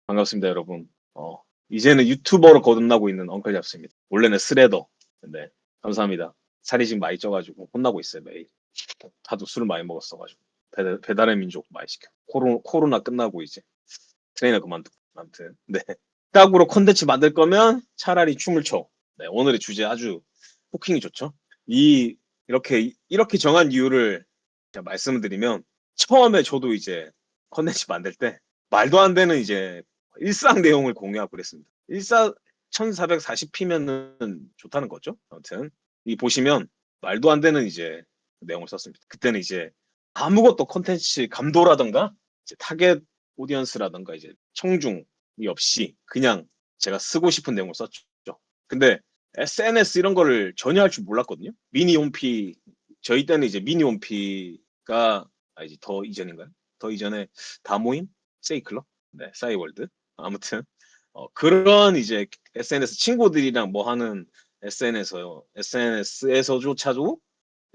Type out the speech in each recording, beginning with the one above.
반갑습니다, 여러분. 이제는 유튜버로 거듭나고 있는 엉클 잡스입니다. 원래는 스레더. 근데 감사합니다. 살이 지금 많이 쪄가지고 혼나고 있어요, 매일. 하도 술을 많이 먹었어가지고. 배달의 민족 많이 시켜. 코로나 끝나고 이제 트레이너 그만두고. 아무튼, 네. 딱으로 콘텐츠 만들 거면 차라리 춤을 춰. 네, 오늘의 주제 아주 포킹이 좋죠. 이렇게 정한 이유를 제가 말씀을 드리면, 처음에 저도 이제 콘텐츠 만들 때 말도 안 되는 이제 일상 내용을 공유하고 그랬습니다. 1440p면은 좋다는 거죠. 아무튼 이 보시면 말도 안 되는 이제 내용을 썼습니다. 그때는 이제 아무것도 콘텐츠 감도라던가 이제 타겟 오디언스라던가 이제 청중이 없이 그냥 제가 쓰고 싶은 내용을 썼죠. 근데 SNS 이런 거를 전혀 할 줄 몰랐거든요. 미니 홈피 저희 때는 이제 미니 홈피가 이제 더 이전인가요? 더 이전에 다모임, 세이클럽, 네, 싸이월드. 아무튼 그런 이제 SNS 친구들이랑 뭐 하는 SNS에서조차도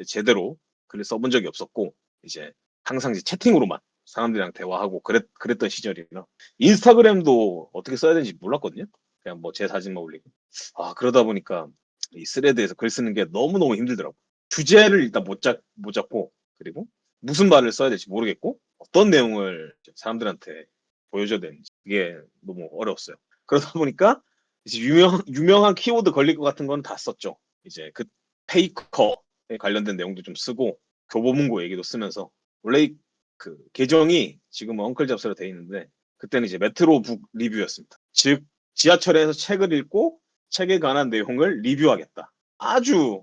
제대로 글을 써본 적이 없었고 이제 항상 이제 채팅으로만 사람들이랑 대화하고 그랬던 시절이라 인스타그램도 어떻게 써야 되는지 몰랐거든요. 그냥 뭐 제 사진만 올리고 그러다 보니까 이 스레드에서 글 쓰는 게 너무너무 힘들더라고. 주제를 일단 못 잡고 그리고 무슨 말을 써야 될지 모르겠고 어떤 내용을 사람들한테 보여줘야 되는지 그게 너무 어려웠어요. 그러다 보니까 이제 유명한 키워드 걸릴 것 같은 건 다 썼죠. 이제 그 페이커에 관련된 내용도 좀 쓰고 교보문고 얘기도 쓰면서 원래 그 계정이 지금은 엉클 잡스로 돼 있는데 그때는 이제 메트로북 리뷰였습니다. 즉 지하철에서 책을 읽고 책에 관한 내용을 리뷰하겠다. 아주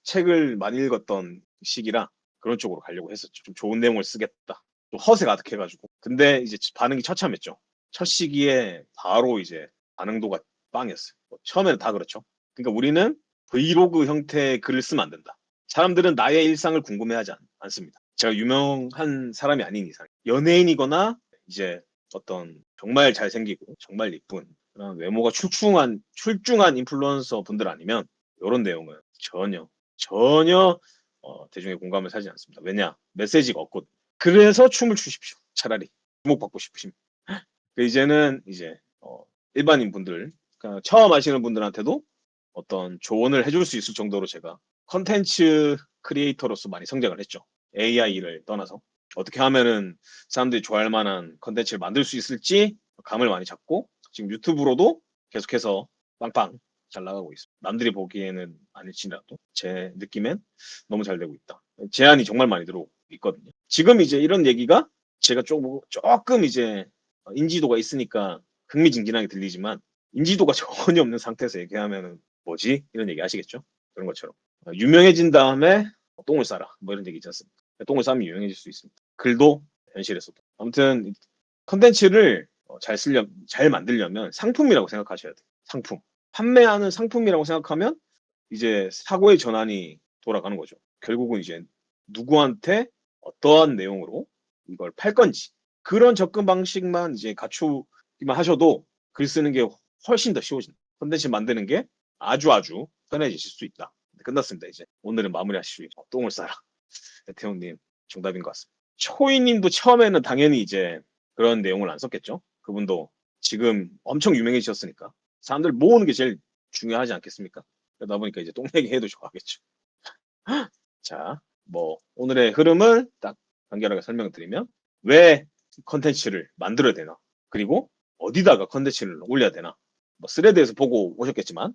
책을 많이 읽었던 시기라 그런 쪽으로 가려고 했었죠. 좀 좋은 내용을 쓰겠다. 좀 허세 가득해가지고. 근데 이제 반응이 처참했죠. 첫 시기에 바로 이제 반응도가 빵이었어요. 처음에는 다 그렇죠. 그러니까 우리는 브이로그 형태의 글을 쓰면 안 된다. 사람들은 나의 일상을 궁금해하지 않습니다. 제가 유명한 사람이 아닌 이상 연예인이거나 이제 어떤 정말 잘생기고 정말 이쁜 그런 외모가 출중한 인플루언서 분들 아니면 이런 내용은 전혀 대중의 공감을 사지 않습니다. 왜냐? 메시지가 없거든. 그래서 춤을 추십시오. 차라리 주목받고 싶으시면. 이제는 이제 일반인 분들, 그러니까 처음 하시는 분들한테도 어떤 조언을 해줄 수 있을 정도로 제가 컨텐츠 크리에이터로서 많이 성장을 했죠. AI를 떠나서 어떻게 하면은 사람들이 좋아할 만한 컨텐츠를 만들 수 있을지 감을 많이 잡고 지금 유튜브로도 계속해서 빵빵 잘 나가고 있습니다. 남들이 보기에는 아닐지라도 제 느낌엔 너무 잘 되고 있다. 제안이 정말 많이 들어오고 있거든요. 지금 이제 이런 얘기가 제가 조금 이제 인지도가 있으니까 흥미진진하게 들리지만 인지도가 전혀 없는 상태에서 얘기하면은 뭐지? 이런 얘기 아시겠죠? 그런 것처럼 유명해진 다음에 똥을 싸라 뭐 이런 얘기 있지 않습니까? 똥을 싸면 유명해질 수 있습니다. 글도 현실에서도. 아무튼 컨텐츠를 잘 만들려면 상품이라고 생각하셔야 돼요. 상품. 판매하는 상품이라고 생각하면 이제 사고의 전환이 돌아가는 거죠. 결국은 이제 누구한테 어떠한 내용으로 이걸 팔 건지 그런 접근 방식만 이제 갖추기만 하셔도 글 쓰는 게 훨씬 더 쉬워진다. 컨텐츠 만드는 게 아주 편해지실 수 있다. 끝났습니다. 이제 오늘은 마무리하시죠. 똥을 싸라. 태훈님 정답인 것 같습니다. 초이님도 처음에는 당연히 이제 그런 내용을 안 썼겠죠. 그분도 지금 엄청 유명해지셨으니까 사람들 모으는 게 제일 중요하지 않겠습니까? 그러다 보니까 이제 똥 얘기 해도 좋아하겠죠. 자, 뭐 오늘의 흐름을 딱 간결하게 설명을 드리면 왜 컨텐츠를 만들어야 되나 그리고 어디다가 컨텐츠를 올려야 되나 뭐 스레드에서 보고 오셨겠지만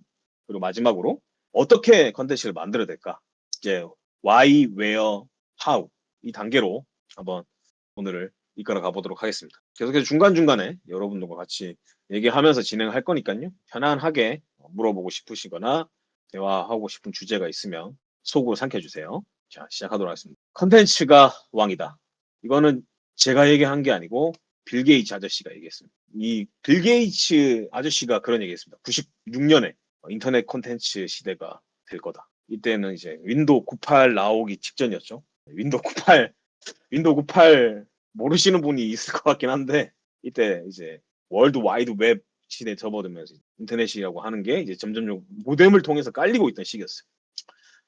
그리고 마지막으로 어떻게 컨텐츠를 만들어야 될까 이제 why, where, how 이 단계로 한번 오늘을 이끌어 가보도록 하겠습니다. 계속해서 중간중간에 여러분들과 같이 얘기하면서 진행할 거니까요. 편안하게 물어보고 싶으시거나 대화하고 싶은 주제가 있으면 속으로 삼켜주세요. 자, 시작하도록 하겠습니다. 컨텐츠가 왕이다. 이거는 제가 얘기한 게 아니고 빌 게이츠 아저씨가 얘기했습니다. 이 빌 게이츠 아저씨가 그런 얘기했습니다. 96년에 인터넷 콘텐츠 시대가 될 거다. 이때는 이제 윈도우 98 나오기 직전이었죠. 윈도우 98 모르시는 분이 있을 것 같긴 한데 이때 이제 월드 와이드 웹 시대에 접어들면서 인터넷이라고 하는 게 이제 점점 모뎀을 통해서 깔리고 있던 시기였어요.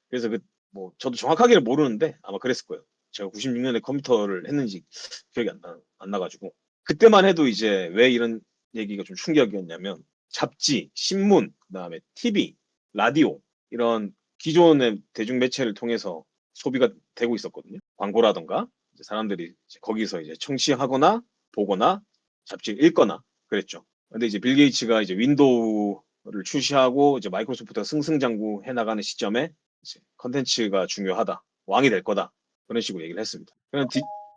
그래서 뭐 저도 정확하게는 모르는데 아마 그랬을 거예요. 제가 96년에 컴퓨터를 했는지 기억이 안 나가지고 그때만 해도 이제 왜 이런 얘기가 좀 충격이었냐면 잡지, 신문, 그다음에 TV, 라디오 이런 기존의 대중매체를 통해서 소비가 되고 있었거든요. 광고라던가 이제 사람들이 이제 거기서 이제 청취하거나 보거나 잡지를 읽거나 그랬죠. 근데 이제 빌 게이츠가 이제 윈도우를 출시하고 이제 마이크로소프트가 승승장구 해나가는 시점에 이제 컨텐츠가 중요하다, 왕이 될 거다 그런 식으로 얘기를 했습니다.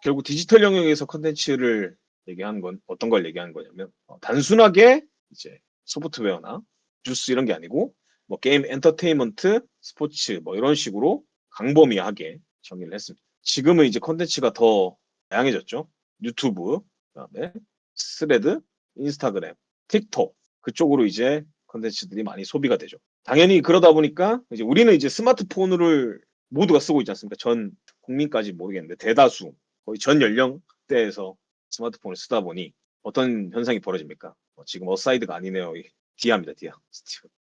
결국 디지털 영역에서 컨텐츠를 얘기하는 건 어떤 걸 얘기하는 거냐면 단순하게 이제 소프트웨어나 뉴스 이런 게 아니고 뭐 게임, 엔터테인먼트, 스포츠 뭐 이런 식으로 광범위하게 정의를 했습니다. 지금은 이제 컨텐츠가 더 다양해졌죠. 유튜브, 그다음에 스레드, 인스타그램, 틱톡 그쪽으로 이제 컨텐츠들이 많이 소비가 되죠. 당연히 그러다 보니까 이제 우리는 이제 스마트폰을 모두가 쓰고 있지 않습니까? 전 국민까지 모르겠는데 대다수 거의 전 연령대에서 스마트폰을 쓰다 보니 어떤 현상이 벌어집니까? 지금 어사이드가 아니네요. 디아입니다, 디아.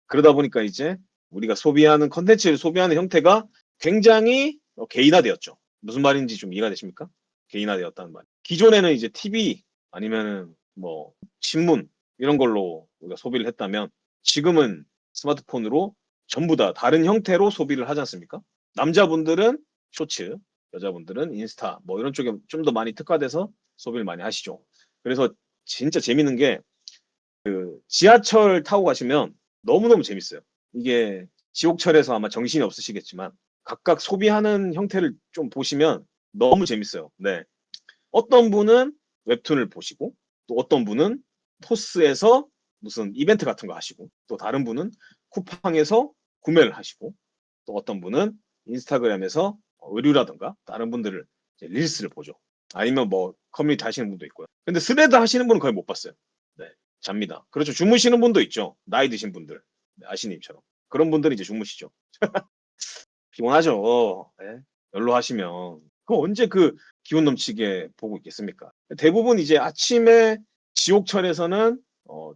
그러다 보니까 이제 우리가 소비하는 컨텐츠를 소비하는 형태가 굉장히 개인화되었죠. 무슨 말인지 좀 이해가 되십니까? 개인화되었다는 말. 기존에는 이제 TV 아니면은 뭐 신문 이런 걸로 우리가 소비를 했다면 지금은 스마트폰으로 전부 다 다른 형태로 소비를 하지 않습니까? 남자분들은 쇼츠, 여자분들은 인스타 뭐 이런 쪽에 좀 더 많이 특화돼서 소비를 많이 하시죠. 그래서 진짜 재밌는 게 지하철 타고 가시면 너무너무 재밌어요. 이게 지옥철에서 아마 정신이 없으시겠지만 각각 소비하는 형태를 좀 보시면 너무 재밌어요. 네. 어떤 분은 웹툰을 보시고 또 어떤 분은 토스에서 무슨 이벤트 같은 거 하시고 또 다른 분은 쿠팡에서 구매를 하시고 또 어떤 분은 인스타그램에서 의류라든가 다른 분들을 이제 릴스를 보죠. 아니면 뭐 커뮤니티 하시는 분도 있고요. 근데 스레드 하시는 분은 거의 못 봤어요. 네, 잡니다. 그렇죠. 주무시는 분도 있죠. 나이 드신 분들. 네, 아시님처럼. 그런 분들은 이제 주무시죠. 피곤하죠. 네. 연로하시면. 그 언제 그 기운 넘치게 보고 있겠습니까? 대부분 이제 아침에 지옥철에서는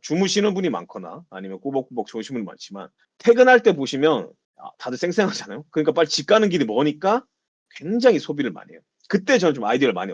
주무시는 분이 많거나 아니면 꾸벅꾸벅 좋으신 분이 많지만 퇴근할 때 보시면 다들 쌩쌩하잖아요. 그러니까 빨리 집 가는 길이 머니까 굉장히 소비를 많이 해요. 그때 저는 좀 아이디어를 많이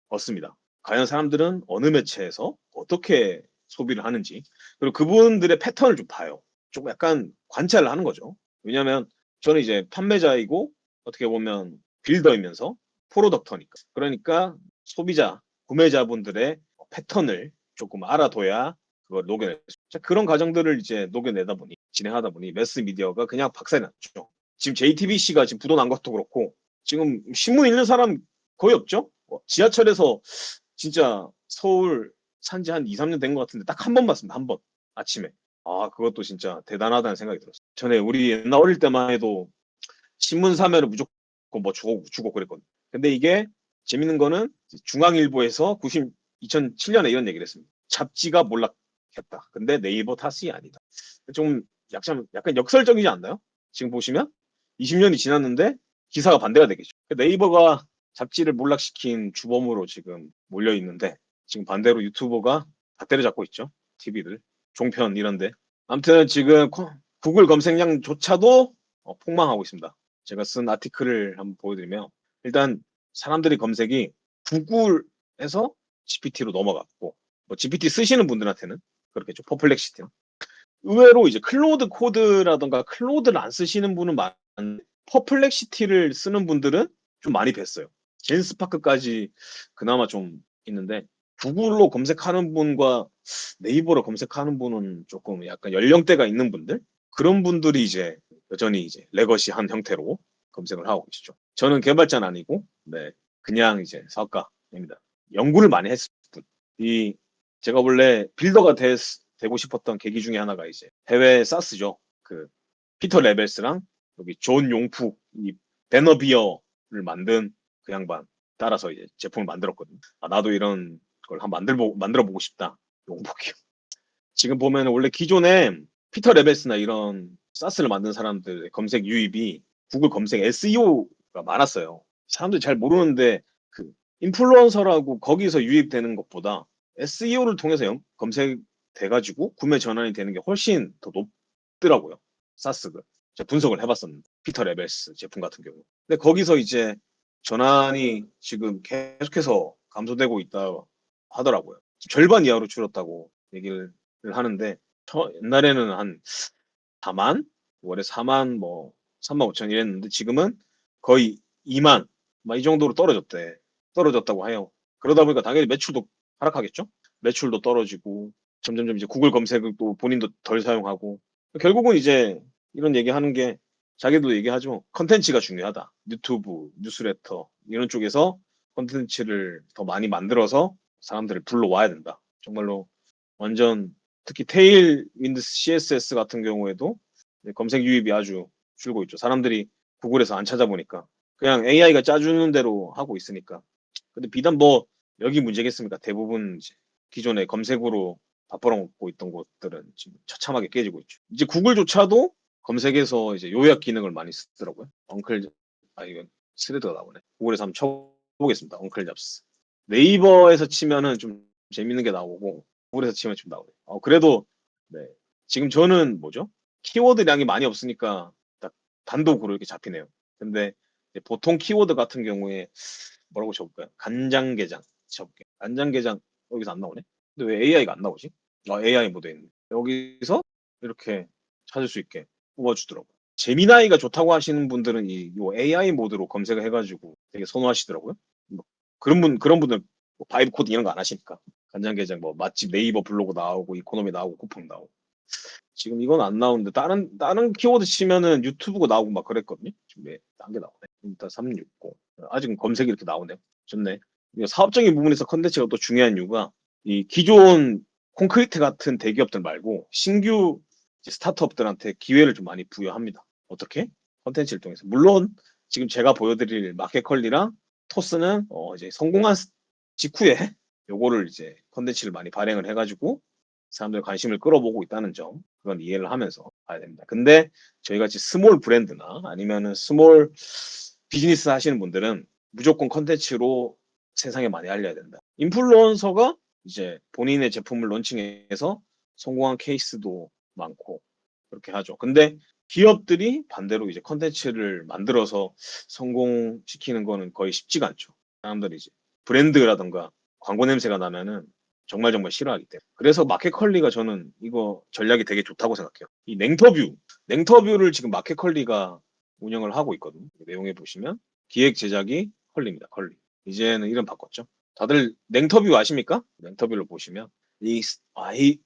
얻습니다. 과연 사람들은 어느 매체에서 어떻게 소비를 하는지 그리고 그분들의 패턴을 좀 봐요. 좀 약간 관찰을 하는 거죠. 왜냐하면 저는 이제 판매자이고 어떻게 보면 빌더이면서 프로덕터니까. 그러니까 소비자, 구매자분들의 패턴을 조금 알아둬야 그걸 녹여낼 수 있죠. 그런 과정들을 이제 녹여내다 보니 진행하다 보니 매스 미디어가 그냥 박살이 났죠. 지금 JTBC가 지금 부도 난 것도 그렇고 지금 신문 읽는 사람 거의 없죠. 지하철에서 진짜 서울 산지 한 2, 3년 된 것 같은데 딱 한 번 봤습니다. 한 번. 아침에. 그것도 진짜 대단하다는 생각이 들었어요. 전에 우리 옛날 어릴 때만 해도 신문 사면은 무조건 뭐 주고 그랬거든요. 근데 이게 재밌는 거는 중앙일보에서 2007년에 이런 얘기를 했습니다. 잡지가 몰락했다. 근데 네이버 탓이 아니다. 좀 약간 역설적이지 않나요? 지금 보시면 20년이 지났는데 기사가 반대가 되겠죠. 네이버가 잡지를 몰락시킨 주범으로 지금 몰려 있는데 지금 반대로 유튜버가 다 때려잡고 있죠. TV들 종편 이런데 아무튼 지금 구글 검색량조차도 폭망하고 있습니다. 제가 쓴 아티클을 한번 보여드리면 일단 사람들이 검색이 구글에서 GPT로 넘어갔고 뭐 GPT 쓰시는 분들한테는 그렇겠죠. 퍼플렉시티 의외로 이제 클로드 코드라던가 클로드를 안 쓰시는 분은 많은데 퍼플렉시티를 쓰는 분들은 좀 많이 뵀어요. 젠스파크까지 그나마 좀 있는데 구글로 검색하는 분과 네이버로 검색하는 분은 조금 약간 연령대가 있는 분들 그런 분들이 이제 여전히 이제 레거시한 형태로 검색을 하고 계시죠. 저는 개발자는 아니고 네 그냥 이제 사업가입니다. 연구를 많이 했을 뿐. 제가 원래 빌더가 되고 싶었던 계기 중에 하나가 이제 해외 사스죠. 그 피터 레벨스랑 여기 존 용프 이 배너비어를 만든 그 양반 따라서 이제 제품을 만들었거든요. 나도 이런 걸 한번 만들어 보고 싶다. 용복이요. 지금 보면 원래 기존에 피터 레벨스나 이런 사스를 만든 사람들의 검색 유입이 구글 검색 SEO가 많았어요. 사람들이 잘 모르는데 그 인플루언서라고 거기서 유입되는 것보다 SEO를 통해서 검색돼가지고 구매 전환이 되는 게 훨씬 더 높더라고요. 사스가. 제가 분석을 해봤었는데 피터 레벨스 제품 같은 경우. 근데 거기서 이제 전환이 지금 계속해서 감소되고 있다 하더라고요. 절반 이하로 줄었다고 얘기를 하는데 옛날에는 한 4만 월에 4만 뭐 3만 5천 이랬는데 지금은 거의 2만 막 이 정도로 떨어졌다고 해요. 그러다 보니까 당연히 매출도 하락하겠죠. 매출도 떨어지고 점점점 이제 구글 검색을 또 본인도 덜 사용하고 결국은 이제 이런 얘기하는 게 자기도 얘기하죠. 컨텐츠가 중요하다. 유튜브, 뉴스레터 이런 쪽에서 컨텐츠를 더 많이 만들어서 사람들을 불러와야 된다. 정말로 완전 특히 테일윈드 CSS 같은 경우에도 검색 유입이 아주 줄고 있죠. 사람들이 구글에서 안 찾아보니까 그냥 AI가 짜주는 대로 하고 있으니까. 근데 비단 뭐 여기 문제겠습니까? 대부분 이제 기존의 검색으로 밥벌어먹고 있던 곳들은 지금 처참하게 깨지고 있죠. 이제 구글조차도 검색에서 이제 요약 기능을 많이 쓰더라고요. 이건 스레드가 나오네. 구글에서 한번 쳐보겠습니다. 엉클 잡스. 네이버에서 치면은 좀 재밌는 게 나오고 구글에서 치면 좀 나오네. 그래도 네. 지금 저는 뭐죠? 키워드량이 많이 없으니까 딱 단독으로 이렇게 잡히네요. 근데 이제 보통 키워드 같은 경우에 뭐라고 쳐볼까요? 간장게장 쳐볼게요. 간장게장 여기서 안 나오네. 근데 왜 AI가 안 나오지? AI 모드에 있네. 여기서 이렇게 찾을 수 있게 뽑아주더라고요. 제미나이가 좋다고 하시는 분들은 요 AI 모드로 검색을 해가지고 되게 선호하시더라고요. 뭐 그런 분들 뭐 바이브 코드 이런 거 안 하시니까. 간장게장 뭐 맛집 네이버 블로그 나오고 이코노미 나오고 쿠팡 나오고. 지금 이건 안 나오는데 다른 키워드 치면은 유튜브가 나오고 막 그랬거든요. 지금 딴게 나오네. 일단 360. 아직은 검색이 이렇게 나오네요. 좋네. 이거 사업적인 부분에서 컨텐츠가 또 중요한 이유가 이 기존 콘크리트 같은 대기업들 말고 신규 스타트업들한테 기회를 좀 많이 부여합니다. 어떻게? 컨텐츠를 통해서. 물론 지금 제가 보여드릴 마켓컬리랑 토스는 이제 성공한 직후에 요거를 이제 컨텐츠를 많이 발행을 해가지고 사람들의 관심을 끌어보고 있다는 점, 그건 이해를 하면서 봐야 됩니다. 근데 저희 같이 스몰 브랜드나 아니면은 스몰 비즈니스 하시는 분들은 무조건 컨텐츠로 세상에 많이 알려야 된다. 인플루언서가 이제 본인의 제품을 론칭해서 성공한 케이스도 많고 그렇게 하죠. 근데 기업들이 반대로 이제 컨텐츠를 만들어서 성공시키는 거는 거의 쉽지가 않죠. 사람들이 이제 브랜드라던가 광고 냄새가 나면은 정말 싫어하기 때문에. 그래서 마켓컬리가 저는 이거 전략이 되게 좋다고 생각해요. 이 냉터뷰를 지금 마켓컬리가 운영을 하고 있거든요. 내용에 보시면 기획 제작이 컬리입니다. 컬리. 이제는 이름 바꿨죠. 다들 냉터뷰 아십니까? 냉터뷰를 보시면 이, 아, 이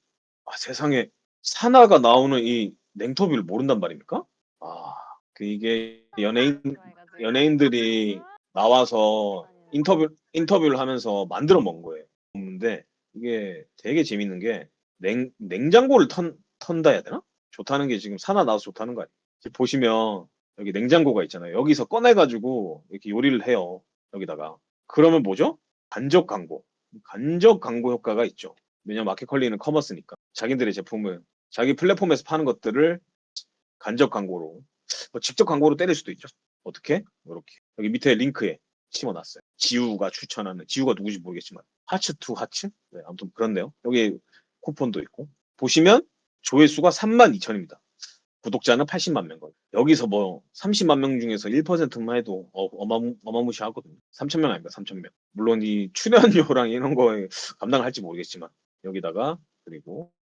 세상에 사나가 나오는 이 냉터뷰를 모른단 말입니까? 아, 이게 연예인들이 나와서 인터뷰를 하면서 만들어 먹은 거예요. 근데 이게 되게 재밌는 게 냉장고를 턴다 해야 되나? 좋다는 게 지금 사나 나와서 좋다는 거 아니에요? 지금 보시면 여기 냉장고가 있잖아요. 여기서 꺼내가지고 이렇게 요리를 해요. 여기다가. 그러면 뭐죠? 간접 광고. 간접 광고 효과가 있죠. 왜냐면 마켓컬리는 커머스니까. 자기들의 제품을 자기 플랫폼에서 파는 것들을 간접 광고로 직접 광고로 때릴 수도 있죠. 어떻게? 이렇게 여기 밑에 링크에 심어놨어요. 지우가 누구지 모르겠지만 하츠 투 하츠? 네, 아무튼 그렇네요. 여기 쿠폰도 있고 보시면 조회수가 32,000입니다. 구독자는 80만 명. 여기서 뭐 30만 명 중에서 1%만 해도 어마무시하거든요. 3천 명 아닙니까? 3천 명. 물론 이 출연료랑 이런 거 감당할지 모르겠지만 여기다가 그리고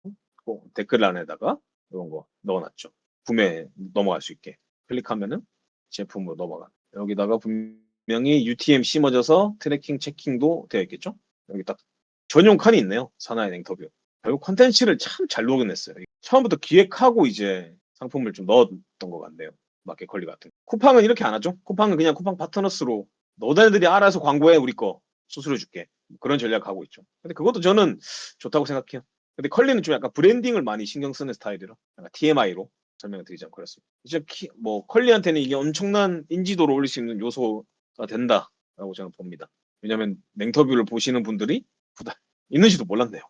꼭 댓글란에다가 이런 거 넣어놨죠. 구매 넘어갈 수 있게 클릭하면은 제품으로 넘어가. 여기다가 분명히 UTM 심어져서 트래킹 체킹도 되어 있겠죠. 여기 딱 전용 칸이 있네요. 사나이 냉터뷰. 결국 컨텐츠를 참 잘 녹여냈어요. 처음부터 기획하고 이제 상품을 좀 넣었던 것 같네요. 마켓컬리 같은. 쿠팡은 이렇게 안 하죠. 쿠팡은 그냥 쿠팡 파트너스로 너네들이 알아서 광고해 우리 거 수수료줄게. 그런 전략하고 있죠. 근데 그것도 저는 좋다고 생각해요. 근데 컬리는 좀 약간 브랜딩을 많이 신경 쓰는 스타일이라 약간 TMI로 설명을 드리자면 그렇습니다. 이제 뭐 컬리한테는 이게 엄청난 인지도를 올릴 수 있는 요소가 된다라고 저는 봅니다. 왜냐하면 냉터뷰를 보시는 분들이 있는지도 몰랐네요.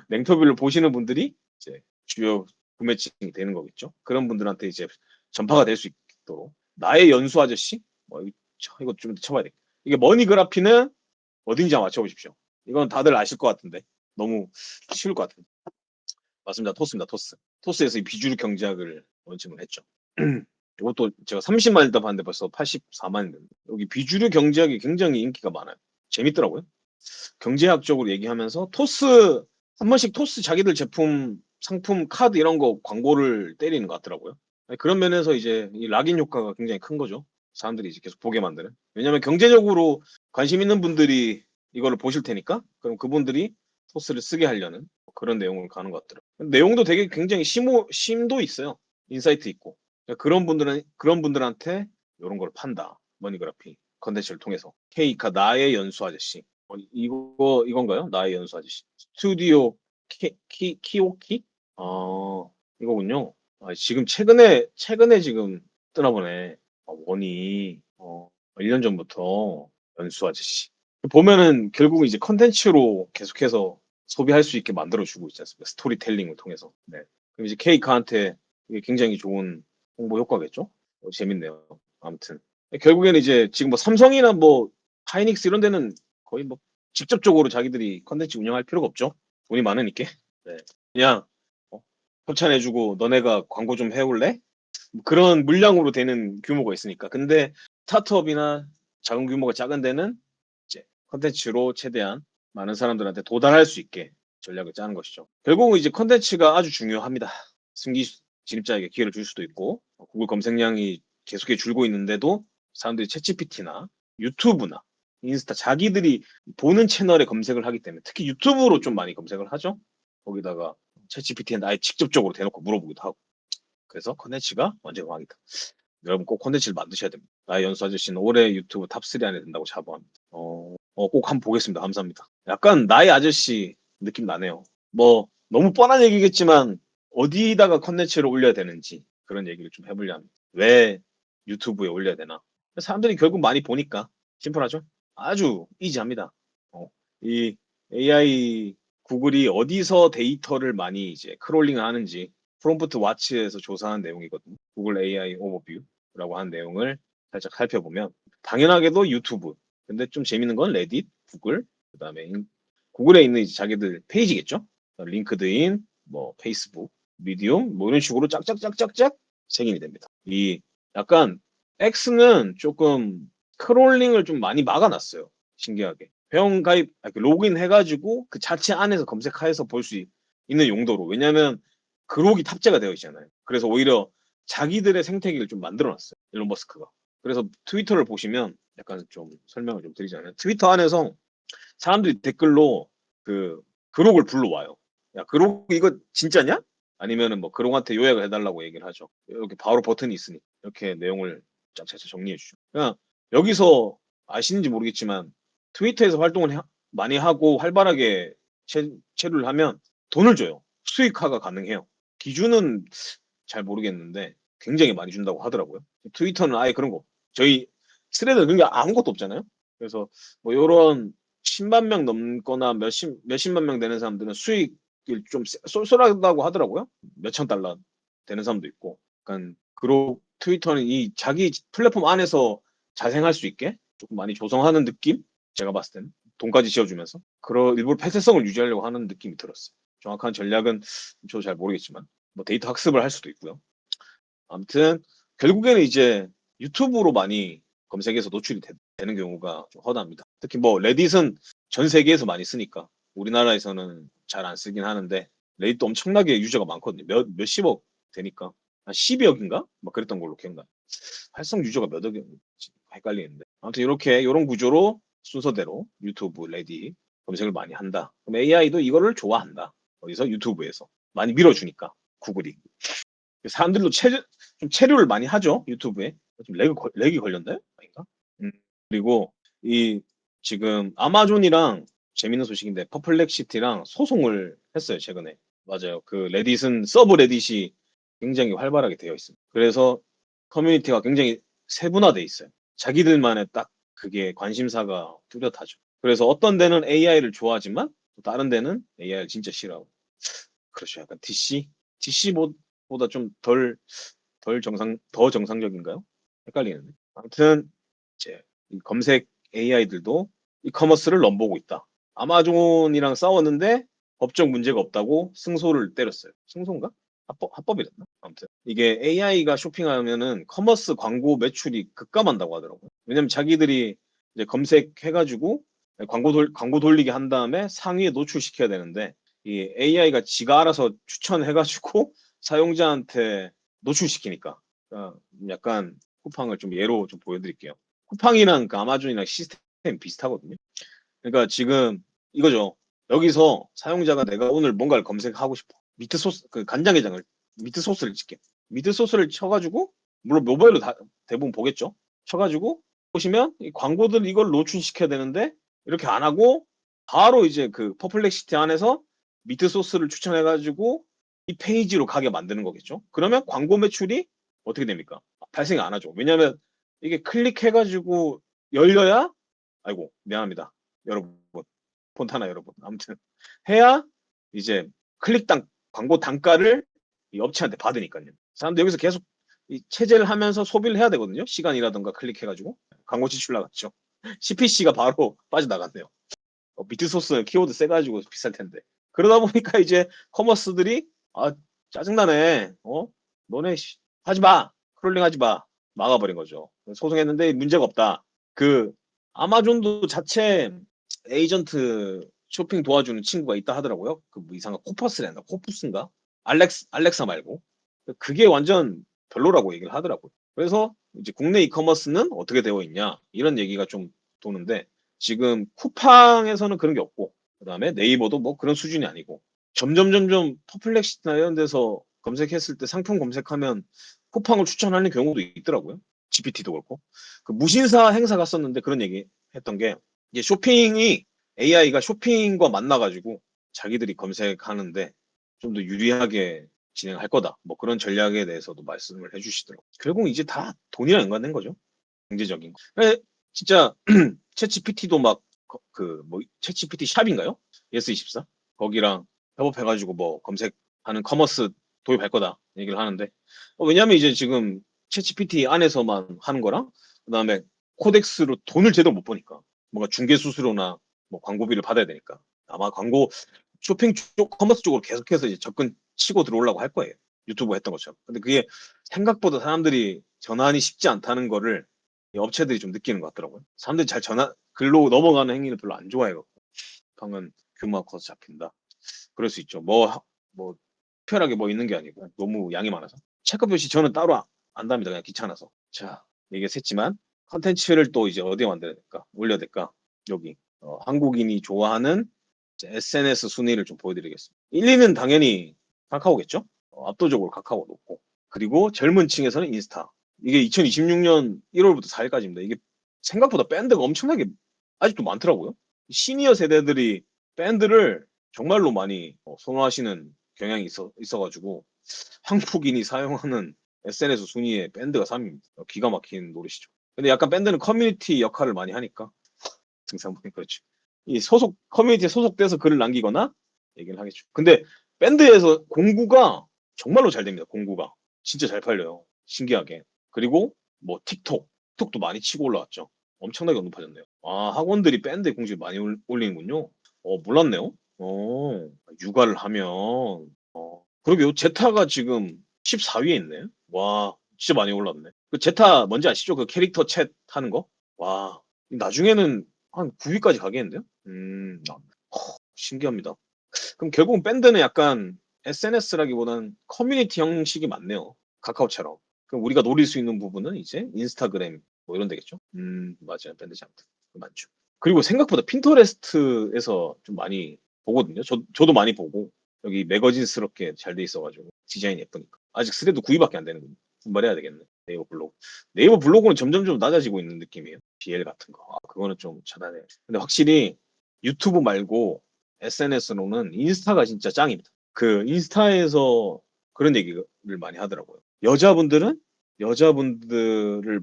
냉터뷰를 보시는 분들이 이제 주요 구매층이 되는 거겠죠. 그런 분들한테 이제 전파가 될 수 있도록 나의 연수 아저씨 이거 좀 쳐봐야 돼. 이게 머니그라피는 어딘지 한번 맞춰보십시오. 이건 다들 아실 것 같은데 너무 쉬울 것 같은데. 맞습니다. 토스입니다. 토스에서 이 비주류 경제학을 원칙을 했죠. 이것도 제가 30만 일단 봤는데 벌써 84만이 됐는데 여기 비주류 경제학이 굉장히 인기가 많아요. 재밌더라고요. 경제학적으로 얘기하면서 토스 한 번씩 토스 자기들 제품, 상품, 카드 이런 거 광고를 때리는 것 같더라고요. 그런 면에서 이제 이 락인 효과가 굉장히 큰 거죠. 사람들이 이제 계속 보게 만드는. 왜냐하면 경제적으로 관심 있는 분들이 이거를 보실 테니까 그럼 그분들이 토스를 쓰게 하려는 그런 내용을 가는 것 같더라고요. 내용도 되게 굉장히 심도 있어요. 인사이트 있고. 그러니까 그런 분들한테 이런 걸 판다. 머니그래피 컨텐츠를 통해서. 케이카 나의 연수 아저씨. 이건가요? 나의 연수 아저씨. 스튜디오 키오키? 이거군요. 지금 최근에 지금 뜨나 보네. 원이 1년 전부터 연수 아저씨. 보면은 결국은 이제 컨텐츠로 계속해서 소비할 수 있게 만들어주고 있지 않습니까? 스토리텔링을 통해서. 네. 그럼 이제 케이카한테 이게 굉장히 좋은 홍보 효과겠죠? 재밌네요. 아무튼. 결국에는 이제 지금 뭐 삼성이나 뭐 하이닉스 이런 데는 거의 뭐 직접적으로 자기들이 컨텐츠 운영할 필요가 없죠. 돈이 많으니까. 네. 그냥 협찬해주고 너네가 광고 좀 해올래? 뭐 그런 물량으로 되는 규모가 있으니까. 근데 스타트업이나 작은 규모가 작은 데는 이제 컨텐츠로 최대한 많은 사람들한테 도달할 수 있게 전략을 짜는 것이죠. 결국은 이제 컨텐츠가 아주 중요합니다. 승기 진입자에게 기회를 줄 수도 있고 구글 검색량이 계속해 줄고 있는데도 사람들이 챗GPT나 유튜브나 인스타 자기들이 보는 채널에 검색을 하기 때문에 특히 유튜브로 좀 많이 검색을 하죠. 거기다가 챗GPT한테 아예 직접적으로 대놓고 물어보기도 하고. 그래서 컨텐츠가 완전 왕이다. 여러분 꼭 컨텐츠를 만드셔야 됩니다. 나의 연수 아저씨는 올해 유튜브 탑3 안에 든다고 자부합니다. 꼭 한번 보겠습니다. 감사합니다. 약간 나의 아저씨 느낌 나네요. 뭐 너무 뻔한 얘기겠지만 어디다가 컨텐츠를 올려야 되는지 그런 얘기를 좀 해보려 합니다. 왜 유튜브에 올려야 되나? 사람들이 결국 많이 보니까 심플하죠? 아주 이지합니다. 이 AI 구글이 어디서 데이터를 많이 이제 크롤링을 하는지 프롬프트 와치에서 조사한 내용이거든요. 구글 AI 오버뷰라고 한 내용을 살짝 살펴보면 당연하게도 유튜브. 근데 좀 재밌는 건 레딧, 구글, 그다음에 구글에 있는 이제 자기들 페이지겠죠. 링크드인, 뭐 페이스북, 미디움 뭐 이런 식으로 짝짝짝짝짝 생긴이 됩니다. 이 약간 X는 조금 크롤링을 좀 많이 막아놨어요. 신기하게. 회원 가입, 로그인 해가지고 그 자체 안에서 검색해서 볼 수 있는 용도로. 왜냐면 그록이 탑재가 되어 있잖아요. 그래서 오히려 자기들의 생태계를 좀 만들어놨어요. 일론 머스크가. 그래서 트위터를 보시면 약간 좀 설명을 좀 드리자면 트위터 안에서 사람들이 댓글로 그 그록을 불러와요. 야, 그록 이거 진짜냐? 아니면은 뭐 그록한테 요약을 해달라고 얘기를 하죠. 이렇게 바로 버튼이 있으니 이렇게 내용을 쫙쫙 정리해 주죠. 그냥 여기서 아시는지 모르겠지만 트위터에서 활동을 많이 하고 활발하게 체류를 하면 돈을 줘요. 수익화가 가능해요. 기준은 잘 모르겠는데 굉장히 많이 준다고 하더라고요. 트위터는 아예 그런 거. 저희 스레드는 그런 게 아무것도 없잖아요. 그래서 뭐 이런 10만 명 넘거나 몇십만 명 되는 사람들은 수익을 좀 쏠쏠하다고 하더라고요. 몇천 달러 되는 사람도 있고. 그러니까 그리고 트위터는 이 자기 플랫폼 안에서 자생할 수 있게 조금 많이 조성하는 느낌? 제가 봤을 때는 돈까지 지어주면서 그런 일부러 폐쇄성을 유지하려고 하는 느낌이 들었어요. 정확한 전략은 저도 잘 모르겠지만 뭐 데이터 학습을 할 수도 있고요. 아무튼 결국에는 이제 유튜브로 많이 검색해서 노출이 되는 경우가 좀 허다합니다. 특히 뭐 레딧은 전 세계에서 많이 쓰니까 우리나라에서는 잘 안 쓰긴 하는데 레딧도 엄청나게 유저가 많거든요. 몇십억 되니까 한 12억인가? 막 그랬던 걸로 기억나. 활성 유저가 몇 억인지 헷갈리는데 아무튼 이런 구조로 순서대로 유튜브, 레딧 검색을 많이 한다. 그럼 AI도 이거를 좋아한다. 어디서 유튜브에서 많이 밀어주니까 구글이. 사람들도 좀 체류를 많이 하죠. 유튜브에. 좀 렉이 걸렸나요? 아닌가? 음, 그리고 이 지금 아마존이랑 재밌는 소식인데 퍼플렉시티랑 소송을 했어요. 최근에. 맞아요. 그 레딧은 서브 레딧이 굉장히 활발하게 되어 있습니다. 그래서 커뮤니티가 굉장히 세분화돼 있어요. 자기들만의 딱 그게 관심사가 뚜렷하죠. 그래서 어떤 데는 AI를 좋아하지만 또 다른 데는 AI를 진짜 싫어하고. 그렇죠. 약간 DC보다 좀 더 정상적인가요? 헷갈리는데. 아무튼 이제 이 검색 AI들도 이커머스를 넘보고 있다. 아마존이랑 싸웠는데 법적 문제가 없다고 승소를 때렸어요. 승소인가? 합법이랬나? 아무튼 이게 AI가 쇼핑하면은 커머스 광고 매출이 급감한다고 하더라고요. 왜냐면 자기들이 이제 검색해가지고 광고 돌리게 한 다음에 상위에 노출시켜야 되는데 이 AI가 지가 알아서 추천해가지고 사용자한테 노출시키니까 약간 쿠팡을 좀 예로 좀 보여드릴게요. 쿠팡이랑 그 아마존이랑 시스템 비슷하거든요. 그러니까 지금 이거죠. 여기서 사용자가 내가 오늘 뭔가를 검색하고 싶어. 미트 소스, 그 간장게장을, 미트 소스를 찍게. 미트 소스를 쳐가지고, 물론 모바일로 대부분 보겠죠. 쳐가지고, 보시면 이 광고들 이걸 노출시켜야 되는데, 이렇게 안 하고, 바로 이제 그 퍼플렉시티 안에서 미트 소스를 추천해가지고, 이 페이지로 가게 만드는 거겠죠. 그러면 광고 매출이 어떻게 됩니까? 발생 안 하죠. 왜냐면 이게 클릭해가지고 열려야, 아이고, 미안합니다. 여러분, 폰타나 여러분. 아무튼 해야 이제 클릭당 광고 단가를 이 업체한테 받으니까요. 사람들 여기서 계속 이 체제를 하면서 소비를 해야 되거든요. 시간이라든가 클릭해가지고 광고 지출 나갔죠. CPC가 바로 빠져나갔네요. 미트 소스 키워드 세가지고 비쌀 텐데. 그러다 보니까 이제 커머스들이 짜증나네. 너네 하지 마. 크롤링 하지 마. 막아버린 거죠. 소송했는데 문제가 없다. 그 아마존도 자체 에이전트 쇼핑 도와주는 친구가 있다 하더라고요. 그뭐 이상한 코퍼스랜다. 코푸스인가? 알렉사 말고. 그게 완전 별로라고 얘기를 하더라고요. 그래서 이제 국내 이커머스는 어떻게 되어 있냐 이런 얘기가 좀 도는데 지금 쿠팡에서는 그런 게 없고 그다음에 네이버도 뭐 그런 수준이 아니고 점점 퍼플렉시티나 이런 데서 검색했을 때 상품 검색하면 쿠팡을 추천하는 경우도 있더라고요. GPT도 그렇고 그 무신사 행사 갔었는데 그런 얘기 했던 게 이제 쇼핑이 AI가 쇼핑과 만나가지고 자기들이 검색하는데 좀 더 유리하게 진행할 거다. 뭐 그런 전략에 대해서도 말씀을 해주시더라고요. 결국 이제 다 돈이랑 연관된 거죠. 경제적인 거. 진짜 챗GPT도 막 그 뭐 챗GPT 샵인가요? 예스24 거기랑 협업해가지고 뭐 검색하는 커머스 도입할 거다 얘기를 하는데 왜냐하면 이제 지금 챗GPT 안에서만 하는 거랑 그다음에 코덱스로 돈을 제대로 못 버니까 뭔가 중개 수수료나 뭐 광고비를 받아야 되니까 아마 광고 쇼핑 쪽 커머스 쪽으로 계속해서 이제 접근 치고 들어오려고 할 거예요. 유튜브 했던 것처럼. 근데 그게 생각보다 사람들이 전환이 쉽지 않다는 거를 이 업체들이 좀 느끼는 것 같더라고요. 사람들이 잘 글로 넘어가는 행위를 별로 안 좋아해요. 방은 규모가 커서 잡힌다. 그럴 수 있죠. 뭐, 특별하게 뭐 있는 게 아니고 너무 양이 많아서. 체크 표시 저는 따로 안 답니다. 그냥 귀찮아서. 자, 이게 셌지만 컨텐츠를 또 이제 어디에 만들어야 될까? 올려야 될까? 여기. 한국인이 좋아하는 SNS 순위를 좀 보여드리겠습니다. 1위는 당연히 카카오겠죠? 압도적으로 카카오 높고. 그리고 젊은 층에서는 인스타. 이게 2026년 1월부터 4일까지입니다. 이게 생각보다 밴드가 엄청나게 아직도 많더라고요. 시니어 세대들이 밴드를 정말로 많이 선호하시는 경향이 있어가지고 한국인이 사용하는 SNS 순위에 밴드가 3위입니다. 기가 막힌 노릇이죠. 근데 약간 밴드는 커뮤니티 역할을 많이 하니까 등산 보니 그렇죠. 이 커뮤니티에 소속돼서 글을 남기거나 얘기를 하겠죠. 근데 밴드에서 공구가 정말로 잘 됩니다. 공구가 진짜 잘 팔려요. 신기하게. 그리고 뭐 틱톡도 많이 치고 올라왔죠. 엄청나게 높아졌네요. 학원들이 밴드에 공지를 많이 올리는군요. 몰랐네요. 육아를 하면 그러게요. 제타가 지금 14위에 있네. 와, 진짜 많이 올랐네. 그 제타 뭔지 아시죠? 그 캐릭터 챗 하는 거? 와, 나중에는 한 9위까지 가겠는데요? 신기합니다. 그럼 결국은 밴드는 약간 SNS라기보다는 커뮤니티 형식이 많네요. 카카오처럼. 그럼 우리가 노릴 수 있는 부분은 이제 인스타그램 뭐 이런 데겠죠? 맞아요. 밴드 장르 많죠. 그리고 생각보다 핀터레스트에서 좀 많이 보거든요. 저도 많이 보고 여기 매거진스럽게 잘 돼 있어가지고 디자인이 예쁘니까. 아직 스레드 9위밖에 안 되는군요. 분발해야 되겠네. 네이버 블로그. 네이버 블로그는 점점 좀 낮아지고 있는 느낌이에요. BL 같은 거. 그거는 좀 차단해요. 근데 확실히 유튜브 말고 SNS로는 인스타가 진짜 짱입니다. 그 인스타에서 그런 얘기를 많이 하더라고요. 여자분들을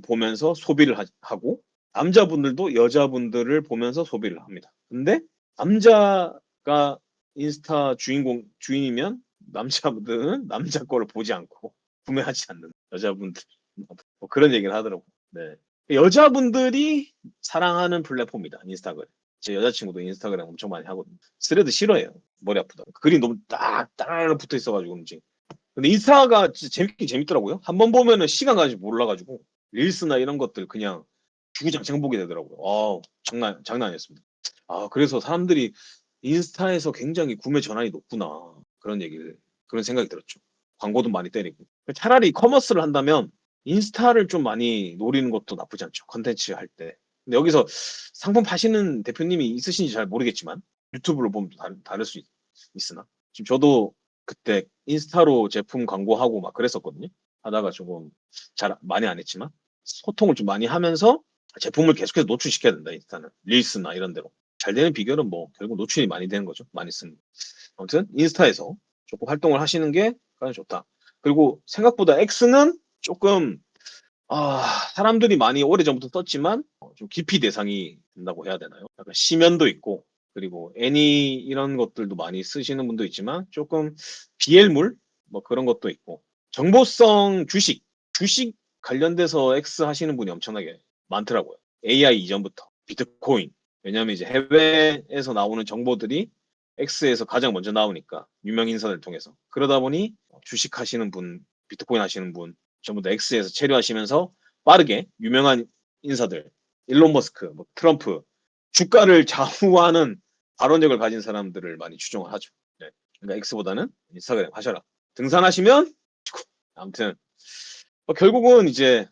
보면서 소비를 하고 남자분들도 여자분들을 보면서 소비를 합니다. 근데 남자가 인스타 주인이면 남자분들은 남자 거를 보지 않고 구매하지 않는 여자분들 뭐 그런 얘기를 하더라고요. 네. 여자분들이 사랑하는 플랫폼이다. 인스타그램. 제 여자친구도 인스타그램 엄청 많이 하거든요. 스레드 싫어해요. 머리 아프다. 글이 너무 딱 붙어 있어가지고 그런지. 근데 인스타가 진짜 재밌긴 재밌더라고요. 한 번 보면은 시간 가는지 몰라가지고 릴스나 이런 것들 그냥 주구장창 보게 되더라고요. 장난 아니었습니다. 그래서 사람들이 인스타에서 굉장히 구매 전환이 높구나. 그런 생각이 들었죠. 광고도 많이 때리고. 차라리 커머스를 한다면 인스타를 좀 많이 노리는 것도 나쁘지 않죠. 컨텐츠 할 때. 근데 여기서 상품 파시는 대표님이 있으신지 잘 모르겠지만 유튜브로 보면 다를 수 있으나 지금 저도 그때 인스타로 제품 광고하고 막 그랬었거든요. 하다가 조금 잘 많이 안 했지만 소통을 좀 많이 하면서 제품을 계속해서 노출시켜야 된다. 인스타는 릴스나 이런 데로. 잘 되는 비결은 뭐 결국 노출이 많이 되는 거죠. 많이 쓰는. 아무튼 인스타에서 조금 활동을 하시는 게 가장 좋다. 그리고 생각보다 X는 조금 사람들이 많이 오래전부터 썼지만 좀 깊이 대상이 된다고 해야 되나요? 약간 심연도 있고 그리고 애니 이런 것들도 많이 쓰시는 분도 있지만 조금 BL물 뭐 그런 것도 있고 정보성 주식 관련돼서 X 하시는 분이 엄청나게 많더라고요. AI 이전부터 비트코인 왜냐하면 이제 해외에서 나오는 정보들이 X에서 가장 먼저 나오니까 유명 인사들 통해서 그러다 보니 주식 하시는 분, 비트코인 하시는 분 전부 다 X에서 체류하시면서 빠르게 유명한 인사들, 일론 머스크, 뭐 트럼프, 주가를 좌우하는 발언력을 가진 사람들을 많이 추종을 하죠. 네. 그러니까 X보다는 인스타그램 하셔라. 등산하시면 아무튼 결국은 이제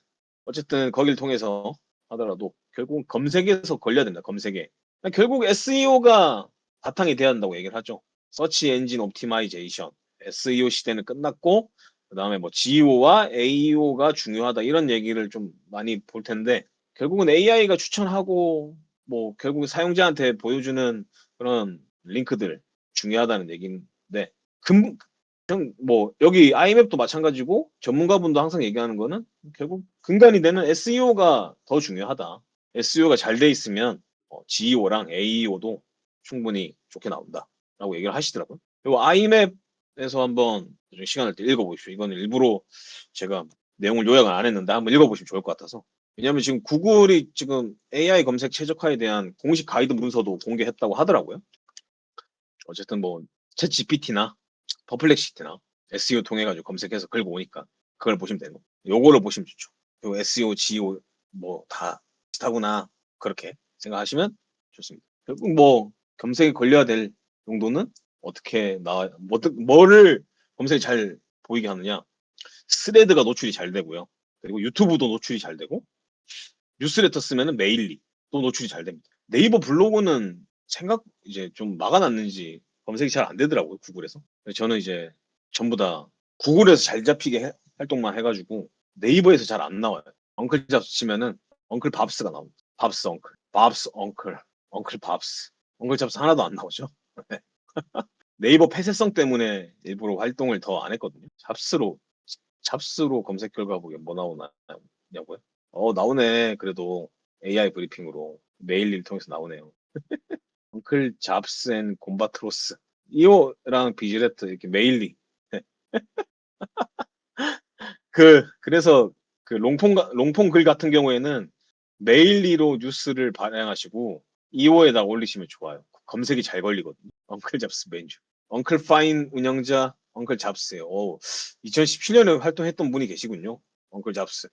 어쨌든 거기를 통해서 하더라도 결국은 검색에서 걸려야 된다. 검색에. 결국 SEO가 바탕이 돼야 한다고 얘기를 하죠. 서치 엔진 옵티마이제이션. SEO 시대는 끝났고 그다음에 뭐 GEO와 AEO가 중요하다 이런 얘기를 좀 많이 볼 텐데 결국은 AI가 추천하고 뭐 결국 사용자한테 보여주는 그런 링크들 중요하다는 얘기인데 뭐 여기 IMAP도 마찬가지고 전문가분도 항상 얘기하는 거는 결국 근간이 되는 SEO가 더 중요하다. SEO가 잘 돼 있으면 GEO랑 AEO도 충분히 좋게 나온다라고 얘기를 하시더라고요. 그리고 IMAP에서 한번 시간을 때 읽어보십시오. 이건 일부러 제가 내용을 요약을 안 했는데 한번 읽어보시면 좋을 것 같아서. 왜냐하면 지금 구글이 지금 AI 검색 최적화에 대한 공식 가이드 문서도 공개했다고 하더라고요. 어쨌든 뭐 챗GPT나 퍼플렉시티나 SEO 통해 가지고 검색해서 긁어 오니까 그걸 보시면 되고 요거를 보시면 좋죠. 요 SEO, GEO 뭐 다 비슷하구나 그렇게 생각하시면 좋습니다. 결국 뭐 검색에 걸려야 될 정도는 어떻게 뭐를 검색이 잘 보이게 하느냐 스레드가 노출이 잘 되고요. 그리고 유튜브도 노출이 잘 되고 뉴스레터 쓰면은 메일리 또 노출이 잘 됩니다. 네이버 블로그는 이제 좀 막아놨는지 검색이 잘 안 되더라고요 구글에서. 저는 이제 전부 다 구글에서 잘 잡히게 활동만 해가지고 네이버에서 잘 안 나와요. 엉클 잡스 치면은 엉클 밥스가 나옵니다. 밥스 엉클, 밥스 엉클, 엉클 밥스, 엉클 잡스 하나도 안 나오죠. 네. 네이버 폐쇄성 때문에 일부러 활동을 더 안 했거든요. 잡스로 검색 결과 보게 뭐 나오냐고요? 나오네. 그래도 AI 브리핑으로 메일리를 통해서 나오네요. 엉클 잡스 앤 곰바트로스. 이오랑 비즈레트 이렇게 메일리. 네. 그래서 그 롱폼 글 같은 경우에는 메일리로 뉴스를 발행하시고 2호에다 올리시면 좋아요. 검색이 잘 걸리거든요. 엉클 잡스 맨주. 엉클 파인 운영자 엉클 잡스예요. 2017년에 활동했던 분이 계시군요. 엉클 잡스.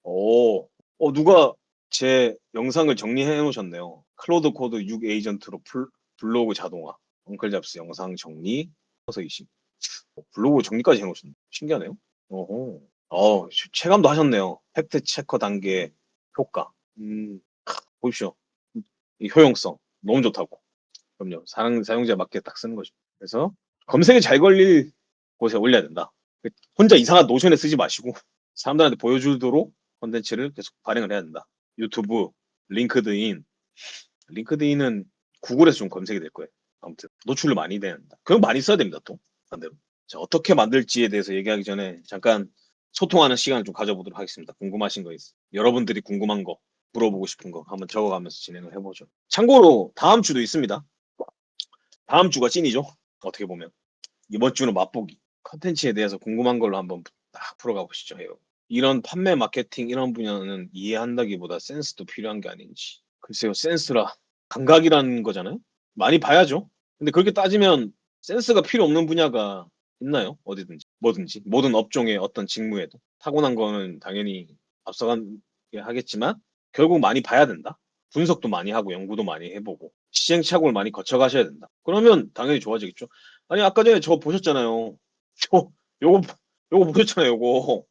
오, 누가 제 영상을 정리해 놓으셨네요. 클로드 코드 6 에이전트로 블로그 자동화. 엉클 잡스 영상 정리. 서서 이심. 블로그 정리까지 해 놓으셨네. 신기하네요. 어허. 체감도 하셨네요. 팩트 체커 단계 효과. 보십시오. 이 효용성. 너무 좋다고. 그럼요. 사용자에 맞게 딱 쓰는 거죠. 그래서 검색이 잘 걸릴 곳에 올려야 된다. 혼자 이상한 노션에 쓰지 마시고 사람들한테 보여주도록 콘텐츠를 계속 발행을 해야 된다. 유튜브, 링크드인은 구글에서 좀 검색이 될 거예요. 아무튼 노출을 많이 된다. 그럼 많이 써야 됩니다. 또 반대로. 자, 어떻게 만들지에 대해서 얘기하기 전에 잠깐 소통하는 시간을 좀 가져보도록 하겠습니다. 궁금하신 거 있어요? 여러분들이 궁금한 거, 물어보고 싶은 거 한번 적어가면서 진행을 해보죠. 참고로 다음 주도 있습니다. 다음 주가 찐이죠. 어떻게 보면 이번 주는 맛보기 컨텐츠에 대해서 궁금한 걸로 한번 딱 풀어가 보시죠. 이런 판매 마케팅 이런 분야는 이해한다기보다 센스도 필요한 게 아닌지. 글쎄요, 센스라 감각이라는 거잖아요. 많이 봐야죠. 근데 그렇게 따지면 센스가 필요 없는 분야가 있나요? 어디든지 뭐든지 모든 업종의 어떤 직무에도 타고난 거는 당연히 앞서가게 하겠지만 결국 많이 봐야 된다. 분석도 많이 하고 연구도 많이 해보고 시행착오를 많이 거쳐가셔야 된다. 그러면 당연히 좋아지겠죠. 아니 아까 전에 저 보셨잖아요. 저 요거 요거 보셨잖아요. 요거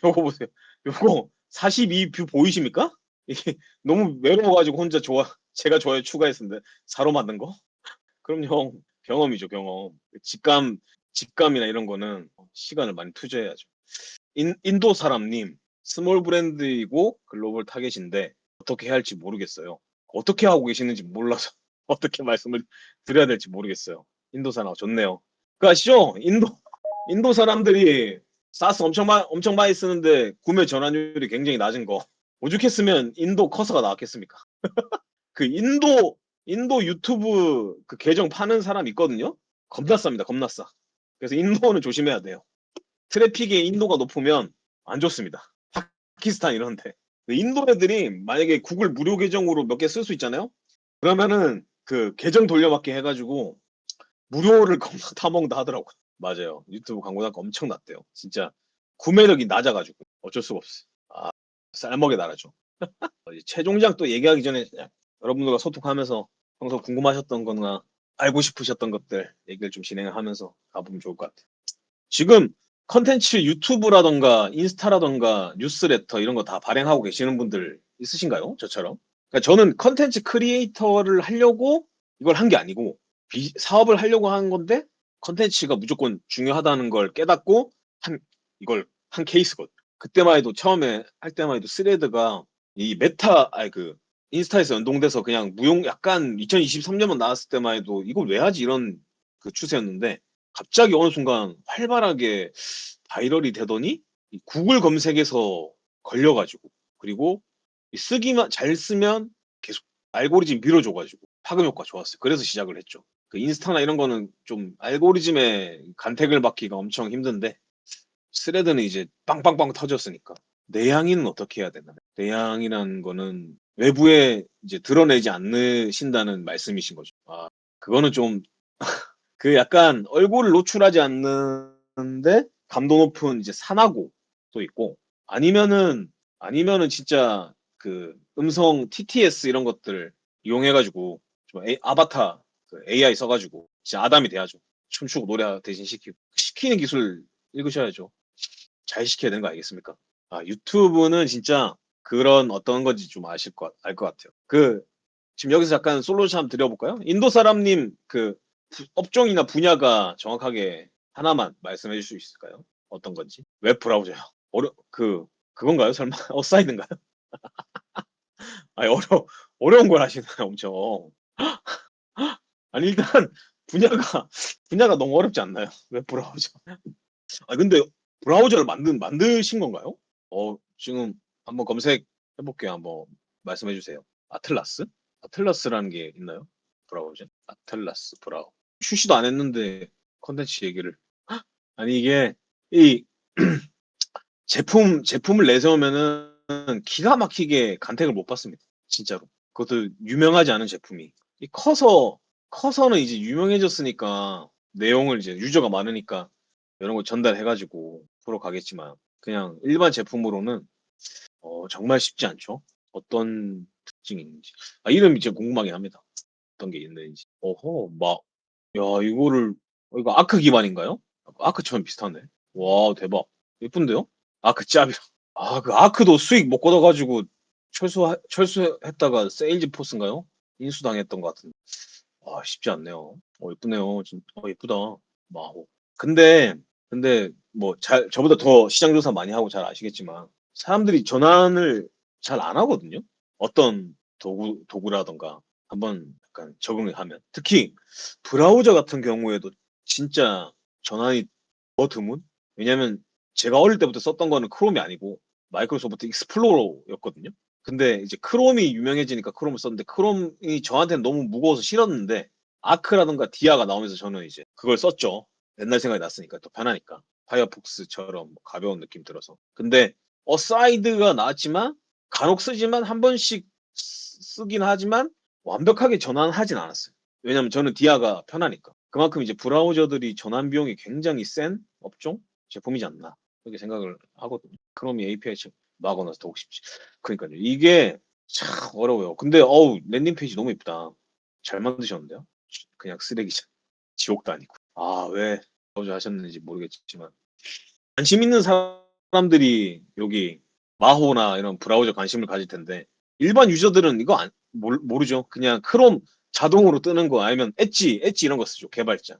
요거 보세요. 요거 42뷰 보이십니까? 이게 너무 외로워가지고 혼자 제가 좋아요 추가했었는데 4로 만든 거? 그럼 형 경험이죠 경험. 직감이나 이런 거는 시간을 많이 투자해야죠. 인도 사람님, 스몰 브랜드이고 글로벌 타겟인데 어떻게 해야 할지 모르겠어요. 어떻게 하고 계시는지 몰라서 어떻게 말씀을 드려야 될지 모르겠어요. 인도 사람 좋네요. 그 아시죠? 인도 사람들이 사스 엄청 많이 쓰는데 구매 전환율이 굉장히 낮은 거. 오죽했으면 인도 커서가 나왔겠습니까? 그 인도 유튜브 그 계정 파는 사람 있거든요. 겁나 쌉니다. 겁나 싸. 그래서 인도는 조심해야 돼요. 트래픽의 인도가 높으면 안 좋습니다. 파키스탄 이런데. 인도 애들이 만약에 구글 무료 계정으로 몇 개 쓸 수 있잖아요? 그러면은 그 계정 돌려받기 해가지고 무료를 겁나 타먹는다 하더라고요. 맞아요. 유튜브 광고 단가 엄청 낮대요. 진짜 구매력이 낮아가지고 어쩔 수가 없어요. 아, 쌀먹에 달아죠. 이제 최종장 또 얘기하기 전에 그냥 여러분들과 소통하면서 평소 궁금하셨던 거나 알고 싶으셨던 것들 얘기를 좀 진행하면서 가보면 좋을 것 같아요. 지금 컨텐츠 유튜브라던가 인스타라던가 뉴스레터 이런 거 다 발행하고 계시는 분들 있으신가요? 저처럼? 그러니까 저는 컨텐츠 크리에이터를 하려고 이걸 한 게 아니고 사업을 하려고 한 건데 컨텐츠가 무조건 중요하다는 걸 깨닫고 이걸 한 케이스거든요. 그때만 해도 처음에 할 때만 해도 스레드가 이 메타 아니 그 인스타에서 연동돼서 그냥 무용 약간 2023년만 나왔을 때만 해도 이걸 왜 하지 이런 그 추세였는데 갑자기 어느 순간 활발하게 바이럴이 되더니 이 구글 검색에서 걸려가지고 그리고 쓰기만 잘 쓰면 계속 알고리즘 밀어줘가지고 파급 효과 좋았어요. 그래서 시작을 했죠. 그 인스타나 이런 거는 좀 알고리즘에 간택을 받기가 엄청 힘든데 스레드는 이제 빵빵빵 터졌으니까 내향인은 어떻게 해야 되나? 내향이라는 거는 외부에 이제 드러내지 않으신다는 말씀이신 거죠. 아, 그거는 좀 그 약간 얼굴을 노출하지 않는데 감도 높은 이제 산하고도 있고 아니면은 진짜 그 음성 TTS 이런 것들 이용해가지고 좀 아바타 그 AI 써가지고 진짜 아담이 돼야죠. 춤추고 노래 대신 시키는 기술 읽으셔야죠. 잘 시켜야 되는 거 알겠습니까? 아, 유튜브는 진짜 그런 어떤 건지 좀 알 것 같아요. 그 지금 여기서 잠깐 솔루션 한번 드려볼까요? 인도 사람님 그 업종이나 분야가 정확하게 하나만 말씀해 줄 수 있을까요? 어떤 건지? 웹 브라우저요. 그건가요? 설마 어사이드인가요? 아니 어려운 걸 하시나요? 엄청. 아니 일단 분야가 분야가 너무 어렵지 않나요? 웹 브라우저. 아 근데 브라우저를 만드신 건가요? 지금 한번 검색해 볼게요. 한번 말씀해 주세요. 아틀라스? 아틀라스라는 게 있나요? 브라우저? 아틀라스 브라우. 출시도 안 했는데 컨텐츠 얘기를. 아니 이게 이 제품을 내세우면은 기가 막히게 간택을 못 받습니다. 진짜로. 그것도 유명하지 않은 제품이. 이 커서는 이제 유명해졌으니까 내용을 이제 유저가 많으니까 이런 거 전달해가지고 프로 가겠지만 그냥 일반 제품으로는 정말 쉽지 않죠. 어떤 특징이 있는지. 아, 이름이 진짜 궁금하긴 합니다. 어떤 게 있는지. 야, 이거 아크 기반인가요? 아크처럼 비슷하네. 와, 대박. 예쁜데요? 아크 짭이라. 아, 그 아크도 수익 못 걷어가지고 철수했다가 세일즈 포스인가요? 인수당했던 것 같은데. 아, 쉽지 않네요. 예쁘네요. 예쁘다. 와우. 근데, 뭐, 저보다 더 시장 조사 많이 하고 잘 아시겠지만, 사람들이 전환을 잘 안 하거든요? 어떤 도구라던가, 한번 약간 적응을 하면. 특히, 브라우저 같은 경우에도 진짜 전환이 더 드문? 왜냐면, 제가 어릴 때부터 썼던 거는 크롬이 아니고, 마이크로소프트 익스플로러였거든요? 근데 이제 크롬이 유명해지니까 크롬을 썼는데, 크롬이 저한테는 너무 무거워서 싫었는데, 아크라든가 디아가 나오면서 저는 이제 그걸 썼죠. 옛날 생각이 났으니까 또 편하니까. 파이어폭스처럼 가벼운 느낌 들어서. 근데 어사이드가 나왔지만 간혹 쓰지만 한 번씩 쓰긴 하지만 완벽하게 전환하진 않았어요. 왜냐면 저는 디아가 편하니까. 그만큼 이제 브라우저들이 전환 비용이 굉장히 센 업종 제품이지 않나 그렇게 생각을 하거든요. 크롬이 API 막 넣어서 더욱 쉽지. 그러니까요. 이게 참 어려워요. 근데 랜딩 페이지 너무 예쁘다. 잘 만드셨는데요? 그냥 쓰레기장. 지옥도 아니고. 아, 왜 브라우저 하셨는지 모르겠지만 관심 있는 사람들이 여기 마호나 이런 브라우저 관심을 가질 텐데 일반 유저들은 이거 모르죠. 그냥 크롬 자동으로 뜨는 거 아니면 엣지 이런 거 쓰죠. 개발자.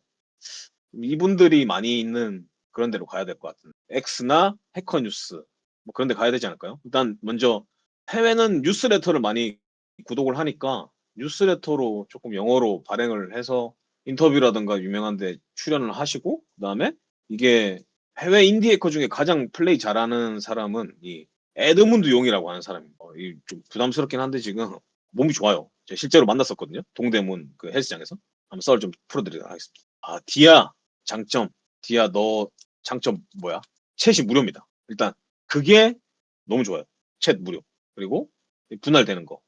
이분들이 많이 있는 그런 데로 가야 될 것 같은데. X나 해커뉴스 뭐 그런 데 가야 되지 않을까요? 일단 먼저 해외는 뉴스레터를 많이 구독을 하니까 뉴스레터로 조금 영어로 발행을 해서 인터뷰라든가 유명한 데 출연을 하시고 그다음에 이게 해외 인디 해커 중에 가장 플레이 잘하는 사람은 이 에드문드 용이라고 하는 사람입니다. 이좀 부담스럽긴 한데 지금 몸이 좋아요. 제가 실제로 만났었거든요. 동대문 그 헬스장에서. 한번 썰 좀 풀어드리도록 하겠습니다. 아, 디아 장점. 디아 너 장점 뭐야? 챗이 무료입니다. 일단 그게 너무 좋아요. 챗 무료. 그리고 분할되는 거.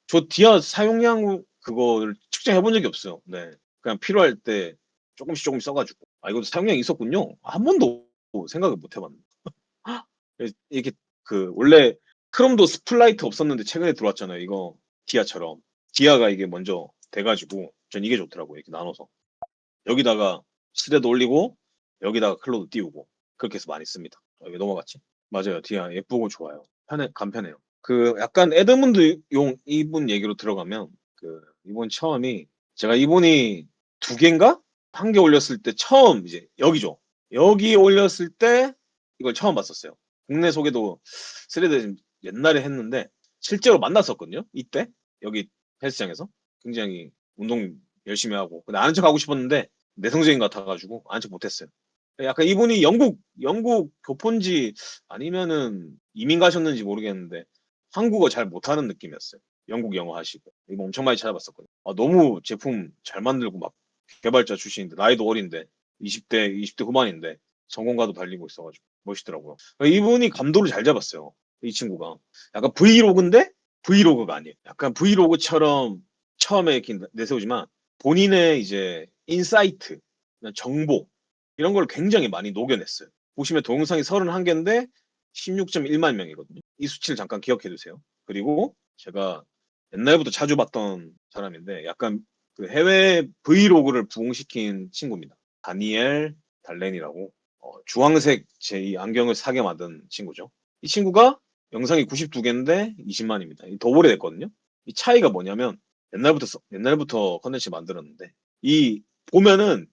저 디아 사용량 그거를 측정해 본 적이 없어요. 네. 그냥 필요할 때 조금씩 써가지고. 아, 이것도 사용량이 있었군요. 한 번도 생각을 못 해봤네. 이게 그 원래 크롬도 스플라이트 없었는데 최근에 들어왔잖아요. 이거 디아처럼. 디아가 이게 먼저 돼가지고 전 이게 좋더라고요. 이렇게 나눠서. 여기다가 스레드 올리고 여기다가 클로드 띄우고 그렇게 해서 많이 씁니다. 왜 넘어갔지? 맞아요. 디아 예쁘고 좋아요. 간편해요. 그 약간 에드문드 용 이분 얘기로 들어가면 그 이번 처음이 제가 이분이 두 개인가 한 개 올렸을 때 처음 이제 여기죠. 여기 올렸을 때 이걸 처음 봤었어요. 국내 소개도 스레드 옛날에 했는데 실제로 만났었거든요. 이때 여기 헬스장에서 굉장히 운동 열심히 하고 근데 아는 척 하고 싶었는데 내성적인 것 같아가지고 아는 척 못했어요. 약간 이분이 영국 교포인지 아니면은 이민 가셨는지 모르겠는데 한국어 잘 못하는 느낌이었어요. 영국 영어 하시고 이거 엄청 많이 찾아봤었거든요. 아, 너무 제품 잘 만들고 막 개발자 출신인데 나이도 어린데 20대 후반인데 전공가도 달리고 있어가지고 멋있더라고요. 이분이 감도를 잘 잡았어요. 이 친구가 약간 브이로그인데 브이로그가 아니에요. 약간 브이로그처럼 처음에 이렇게 내세우지만 본인의 이제 인사이트, 정보 이런 걸 굉장히 많이 녹여냈어요. 보시면 동영상이 31개인데 16.1만 명이거든요. 이 수치를 잠깐 기억해 두세요. 그리고 제가 옛날부터 자주 봤던 사람인데 약간 그 해외 브이로그를 부흥시킨 친구입니다. 다니엘 달렌이라고 주황색 제 안경을 사게 만든 친구죠. 이 친구가 영상이 92개인데 20만입니다. 더 오래됐거든요. 이 차이가 뭐냐면 옛날부터 컨텐츠 만들었는데 이 보면은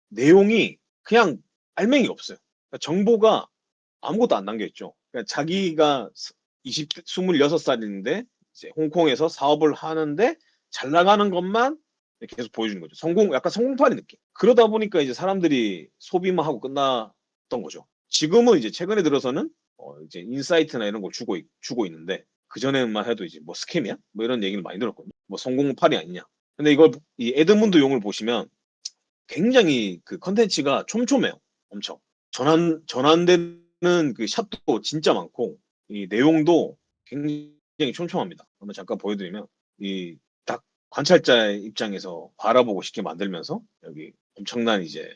내용이 그냥 알맹이가 없어요. 그러니까 정보가 아무것도 안 담겨 있죠. 그러니까 자기가 26살인데 이제 홍콩에서 사업을 하는데 잘 나가는 것만 계속 보여주는 거죠. 약간 성공파리 느낌. 그러다 보니까 이제 사람들이 소비만 하고 끝났던 거죠. 지금은 이제 최근에 들어서는 이제 인사이트나 이런 걸 주고 있는데 그전에만 해도 이제 뭐 스캠이야? 뭐 이런 얘기를 많이 들었거든요. 뭐 성공파리 아니냐. 근데 이걸 이 에드문드 용을 보시면 굉장히 그 컨텐츠가 촘촘해요. 엄청. 전환되는 그 샷도 진짜 많고, 이 내용도 굉장히 촘촘합니다. 한번 잠깐 보여드리면, 이 딱 관찰자의 입장에서 바라보고 싶게 만들면서, 여기 엄청난 이제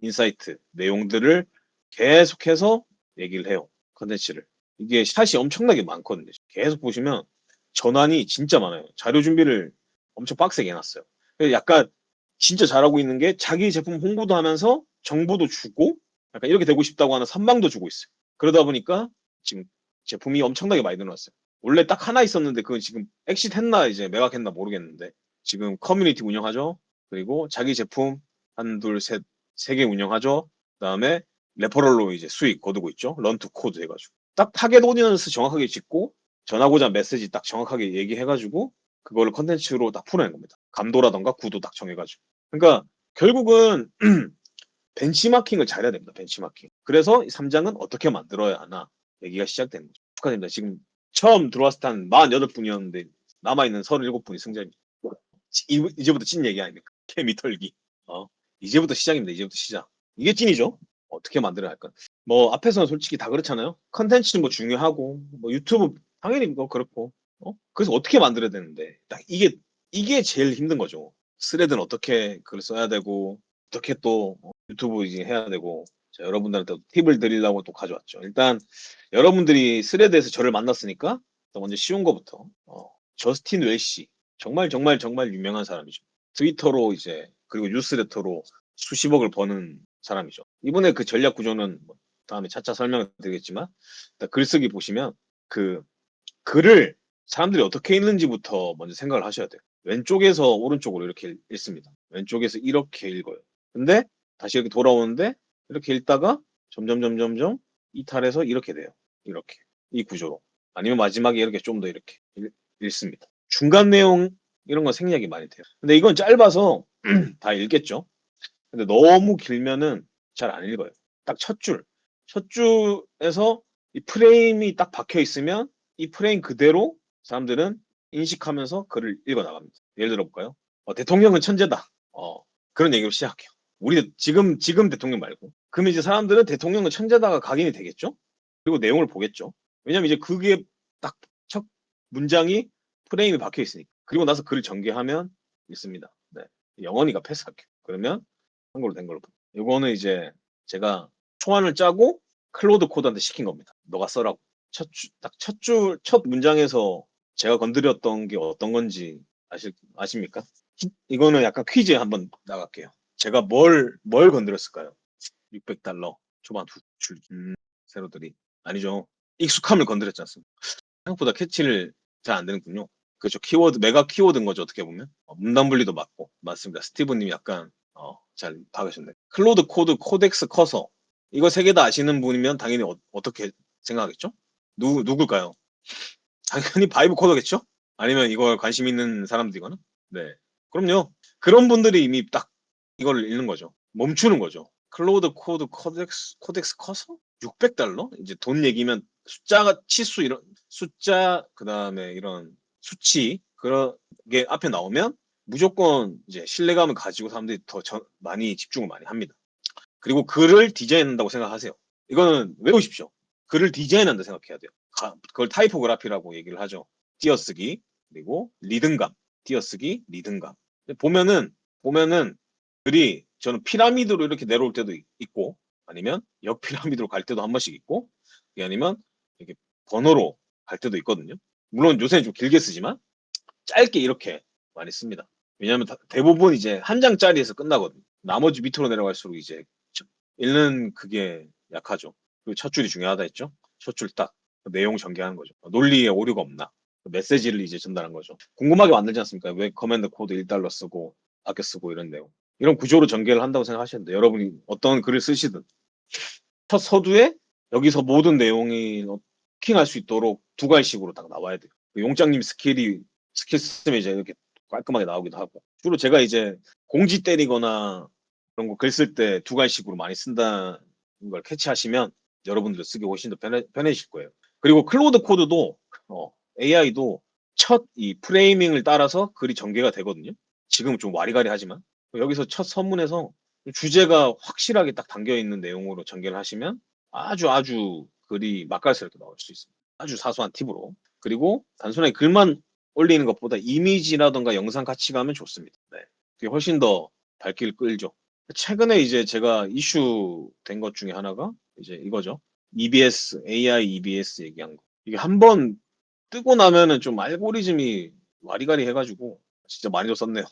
인사이트, 내용들을 계속해서 얘기를 해요. 컨텐츠를. 이게 샷이 엄청나게 많거든요. 계속 보시면 전환이 진짜 많아요. 자료 준비를 엄청 빡세게 해놨어요. 약간 진짜 잘하고 있는 게 자기 제품 홍보도 하면서 정보도 주고 약간 이렇게 되고 싶다고 하는 선망도 주고 있어요. 그러다 보니까 지금 제품이 엄청나게 많이 늘어났어요. 원래 딱 하나 있었는데 그건 지금 엑시트했나 이제 매각했나 모르겠는데 지금 커뮤니티 운영하죠. 그리고 자기 제품 한, 둘, 셋, 세 개 운영하죠. 그다음에 레퍼럴로 이제 수익 거두고 있죠. 런투 코드 해가지고 딱 타겟 오디언스 정확하게 짓고 전하고자 메시지 딱 정확하게 얘기해가지고 그거를 컨텐츠로 딱 풀어낸 겁니다. 감도라던가 구도 딱 정해가지고. 그러니까 결국은 벤치마킹을 잘해야 됩니다. 벤치마킹. 그래서 3장은 어떻게 만들어야 하나 얘기가 시작되는 거죠. 축하드립니다. 지금 처음 들어왔을 때 한 48분이었는데 남아있는 37분이 승자입니다. 이제부터 찐 얘기 아닙니까? 개미 털기. 이제부터 시작입니다. 이제부터 시작. 이게 찐이죠. 어떻게 만들어야 할까? 뭐 앞에서는 솔직히 다 그렇잖아요. 컨텐츠는 뭐 중요하고 뭐 유튜브 당연히 뭐 그렇고 그래서 어떻게 만들어야 되는데 딱 이게 제일 힘든 거죠. 스레드는 어떻게 글을 써야 되고 어떻게 또 유튜브 이제 해야 되고 자, 여러분들한테 팁을 드리려고 또 가져왔죠. 일단 여러분들이 스레드에서 저를 만났으니까 먼저 쉬운 거부터. 저스틴 웰시. 정말 정말 정말 유명한 사람이죠. 트위터로 이제 그리고 뉴스레터로 수십억을 버는 사람이죠. 이분의 그 전략 구조는 뭐 다음에 차차 설명을 드리겠지만 일단 글쓰기 보시면 그 글을 사람들이 어떻게 읽는지부터 먼저 생각을 하셔야 돼요. 왼쪽에서 오른쪽으로 이렇게 읽습니다. 왼쪽에서 이렇게 읽어요. 근데 다시 이렇게 돌아오는데 이렇게 읽다가 점점 이탈해서 이렇게 돼요. 이렇게 이 구조로. 아니면 마지막에 이렇게 좀 더 이렇게 읽습니다. 중간 내용 이런 건 생략이 많이 돼요. 근데 이건 짧아서 다 읽겠죠. 근데 너무 길면은 잘 안 읽어요. 딱 첫 줄. 첫 줄에서 이 프레임이 딱 박혀 있으면 이 프레임 그대로 사람들은 인식하면서 글을 읽어 나갑니다. 예를 들어 볼까요? 대통령은 천재다. 그런 얘기로 시작해요. 우리 지금 대통령 말고. 그럼 이제 사람들은 대통령은 천재다가 각인이 되겠죠? 그리고 내용을 보겠죠. 왜냐면 이제 그게 딱 첫 문장이 프레임이 박혀 있으니까. 그리고 나서 글을 전개하면 읽습니다. 네. 영원히가 패스할게요. 그러면 한글로 된 걸로. 이거는 이제 제가 초안을 짜고 클로드 코드한테 시킨 겁니다. 너가 써라고. 첫 문장에서 제가 건드렸던 게 어떤 건지 아십니까? 이거는 약간 퀴즈에 한번 나갈게요. 제가 뭘 건드렸을까요? 600달러 초반 두 줄. 세로들이. 아니죠. 익숙함을 건드렸지 않습니까? 생각보다 캐치를 잘 안 되는군요. 그렇죠. 키워드, 메가 키워드인 거죠. 어떻게 보면. 문단 분리도 맞고. 맞습니다. 스티브님이 약간, 잘 파악하셨네. 클로드 코드, 코덱스 커서. 이거 세 개 다 아시는 분이면 당연히 떻게 생각하겠죠? 누굴까요? 당연히 바이브 코더겠죠? 아니면 이걸 관심 있는 사람들이거나? 네. 그럼요. 그런 분들이 이미 딱 이걸 읽는 거죠. 멈추는 거죠. 클로드 코드 코덱스 커서? 600달러? 이제 돈 얘기면 숫자가 치수 이런 숫자 그다음에 이런 수치 그런 게 앞에 나오면 무조건 이제 신뢰감을 가지고 사람들이 더 많이 집중을 많이 합니다. 그리고 글을 디자인한다고 생각하세요. 이거는 외우십시오. 글을 디자인한다 생각해야 돼요. 그걸 타이포그라피라고 얘기를 하죠. 띄어쓰기 그리고 리듬감, 띄어쓰기, 리듬감. 보면은 글이 저는 피라미드로 이렇게 내려올 때도 있고 아니면 역 피라미드로 갈 때도 한 번씩 있고 아니면 이렇게 번호로 갈 때도 있거든요. 물론 요새는 좀 길게 쓰지만 짧게 이렇게 많이 씁니다. 왜냐하면 대부분 이제 한 장짜리에서 끝나거든요. 나머지 밑으로 내려갈수록 이제 읽는 그게 약하죠. 그리고 첫 줄이 중요하다 했죠. 첫 줄 딱 내용 전개하는 거죠. 논리에 오류가 없나. 메시지를 이제 전달한 거죠. 궁금하게 만들지 않습니까? 왜 커맨드 코드 1달러 쓰고 아껴 쓰고 이런 내용. 이런 구조로 전개를 한다고 생각하시는데 여러분이 어떤 글을 쓰시든 첫 서두에 여기서 모든 내용이 킹할 수 있도록 두 갈씩으로 딱 나와야 돼요. 용장님 스킬 쓰면 이제 이렇게 깔끔하게 나오기도 하고 주로 제가 이제 공지 때리거나 그런 거 글 쓸 때 두 갈씩으로 많이 쓴다는 걸 캐치하시면 여러분들 쓰기 훨씬 더 편해질 거예요. 그리고 클로드 코드도 AI도 첫 이 프레이밍을 따라서 글이 전개가 되거든요. 지금은 좀 와리가리하지만 여기서 첫 선문에서 주제가 확실하게 딱 담겨 있는 내용으로 전개를 하시면 아주 글이 맛깔스럽게 나올 수 있습니다. 아주 사소한 팁으로. 그리고 단순하게 글만 올리는 것보다 이미지라던가 영상 같이 가면 좋습니다. 네. 그게 훨씬 더 발길을 끌죠. 최근에 이제 제가 이슈 된 것 중에 하나가 이제 이거죠. EBS, AI EBS 얘기한 거. 이게 한번 뜨고 나면은 좀 알고리즘이 와리가리 해가지고 진짜 많이도 썼네요.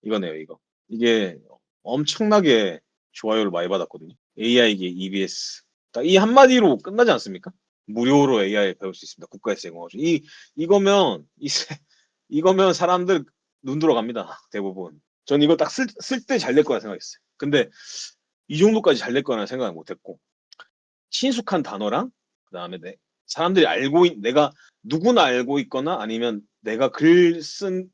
이거네요, 이거. 이게 엄청나게 좋아요를 많이 받았거든요. AI계 EBS. 딱 이 한마디로 끝나지 않습니까? 무료로 AI 배울 수 있습니다. 국가에서 제공하죠. 이거면, 이거면 사람들 눈 들어갑니다. 대부분. 전 이거 딱 쓸 때 잘 될 거라 생각했어요. 근데 이 정도까지 잘 될 거라 생각을 못 했고. 친숙한 단어랑, 그 다음에 사람들이 내가 누구나 알고 있거나 아니면 내가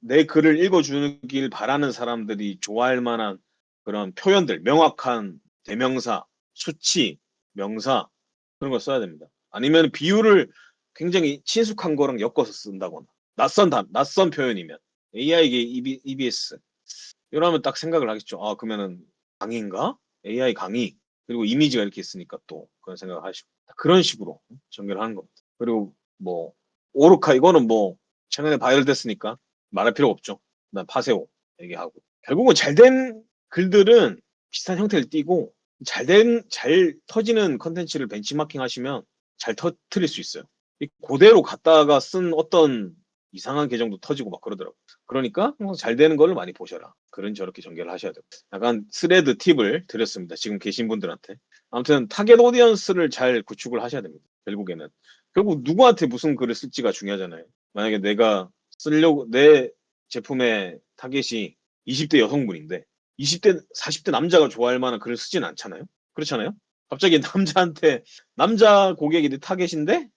내 글을 읽어주길 바라는 사람들이 좋아할 만한 그런 표현들, 명확한 대명사, 수치, 명사, 그런 걸 써야 됩니다. 아니면 비유를 굉장히 친숙한 거랑 엮어서 쓴다거나, 낯선 표현이면, AI계 EBS. 이러면 딱 생각을 하겠죠. 그러면은 강의인가? AI 강의. 그리고 이미지가 이렇게 있으니까 또 그런 생각을 하시고. 그런 식으로 전개를 하는 겁니다. 그리고 뭐 오르카 이거는 뭐 최근에 바이럴 됐으니까 말할 필요가 없죠. 그다음 파세오 얘기하고 결국은 잘된 글들은 비슷한 형태를 띠고 잘 터지는 컨텐츠를 벤치마킹 하시면 잘 터트릴 수 있어요. 그대로 갖다가 쓴 어떤 이상한 계정도 터지고 막 그러더라고요. 그러니까 항상 잘 되는 거를 많이 보셔라. 그런 저렇게 전개를 하셔야 돼요. 약간 스레드 팁을 드렸습니다. 지금 계신 분들한테. 아무튼 타겟 오디언스를 잘 구축을 하셔야 됩니다. 결국에는. 결국 누구한테 무슨 글을 쓸지가 중요하잖아요. 만약에 내가 쓰려고 내 제품의 타겟이 20대 여성분인데 20대, 40대 남자가 좋아할 만한 글을 쓰진 않잖아요. 그렇잖아요. 갑자기 남자한테 남자 고객이 내 타겟인데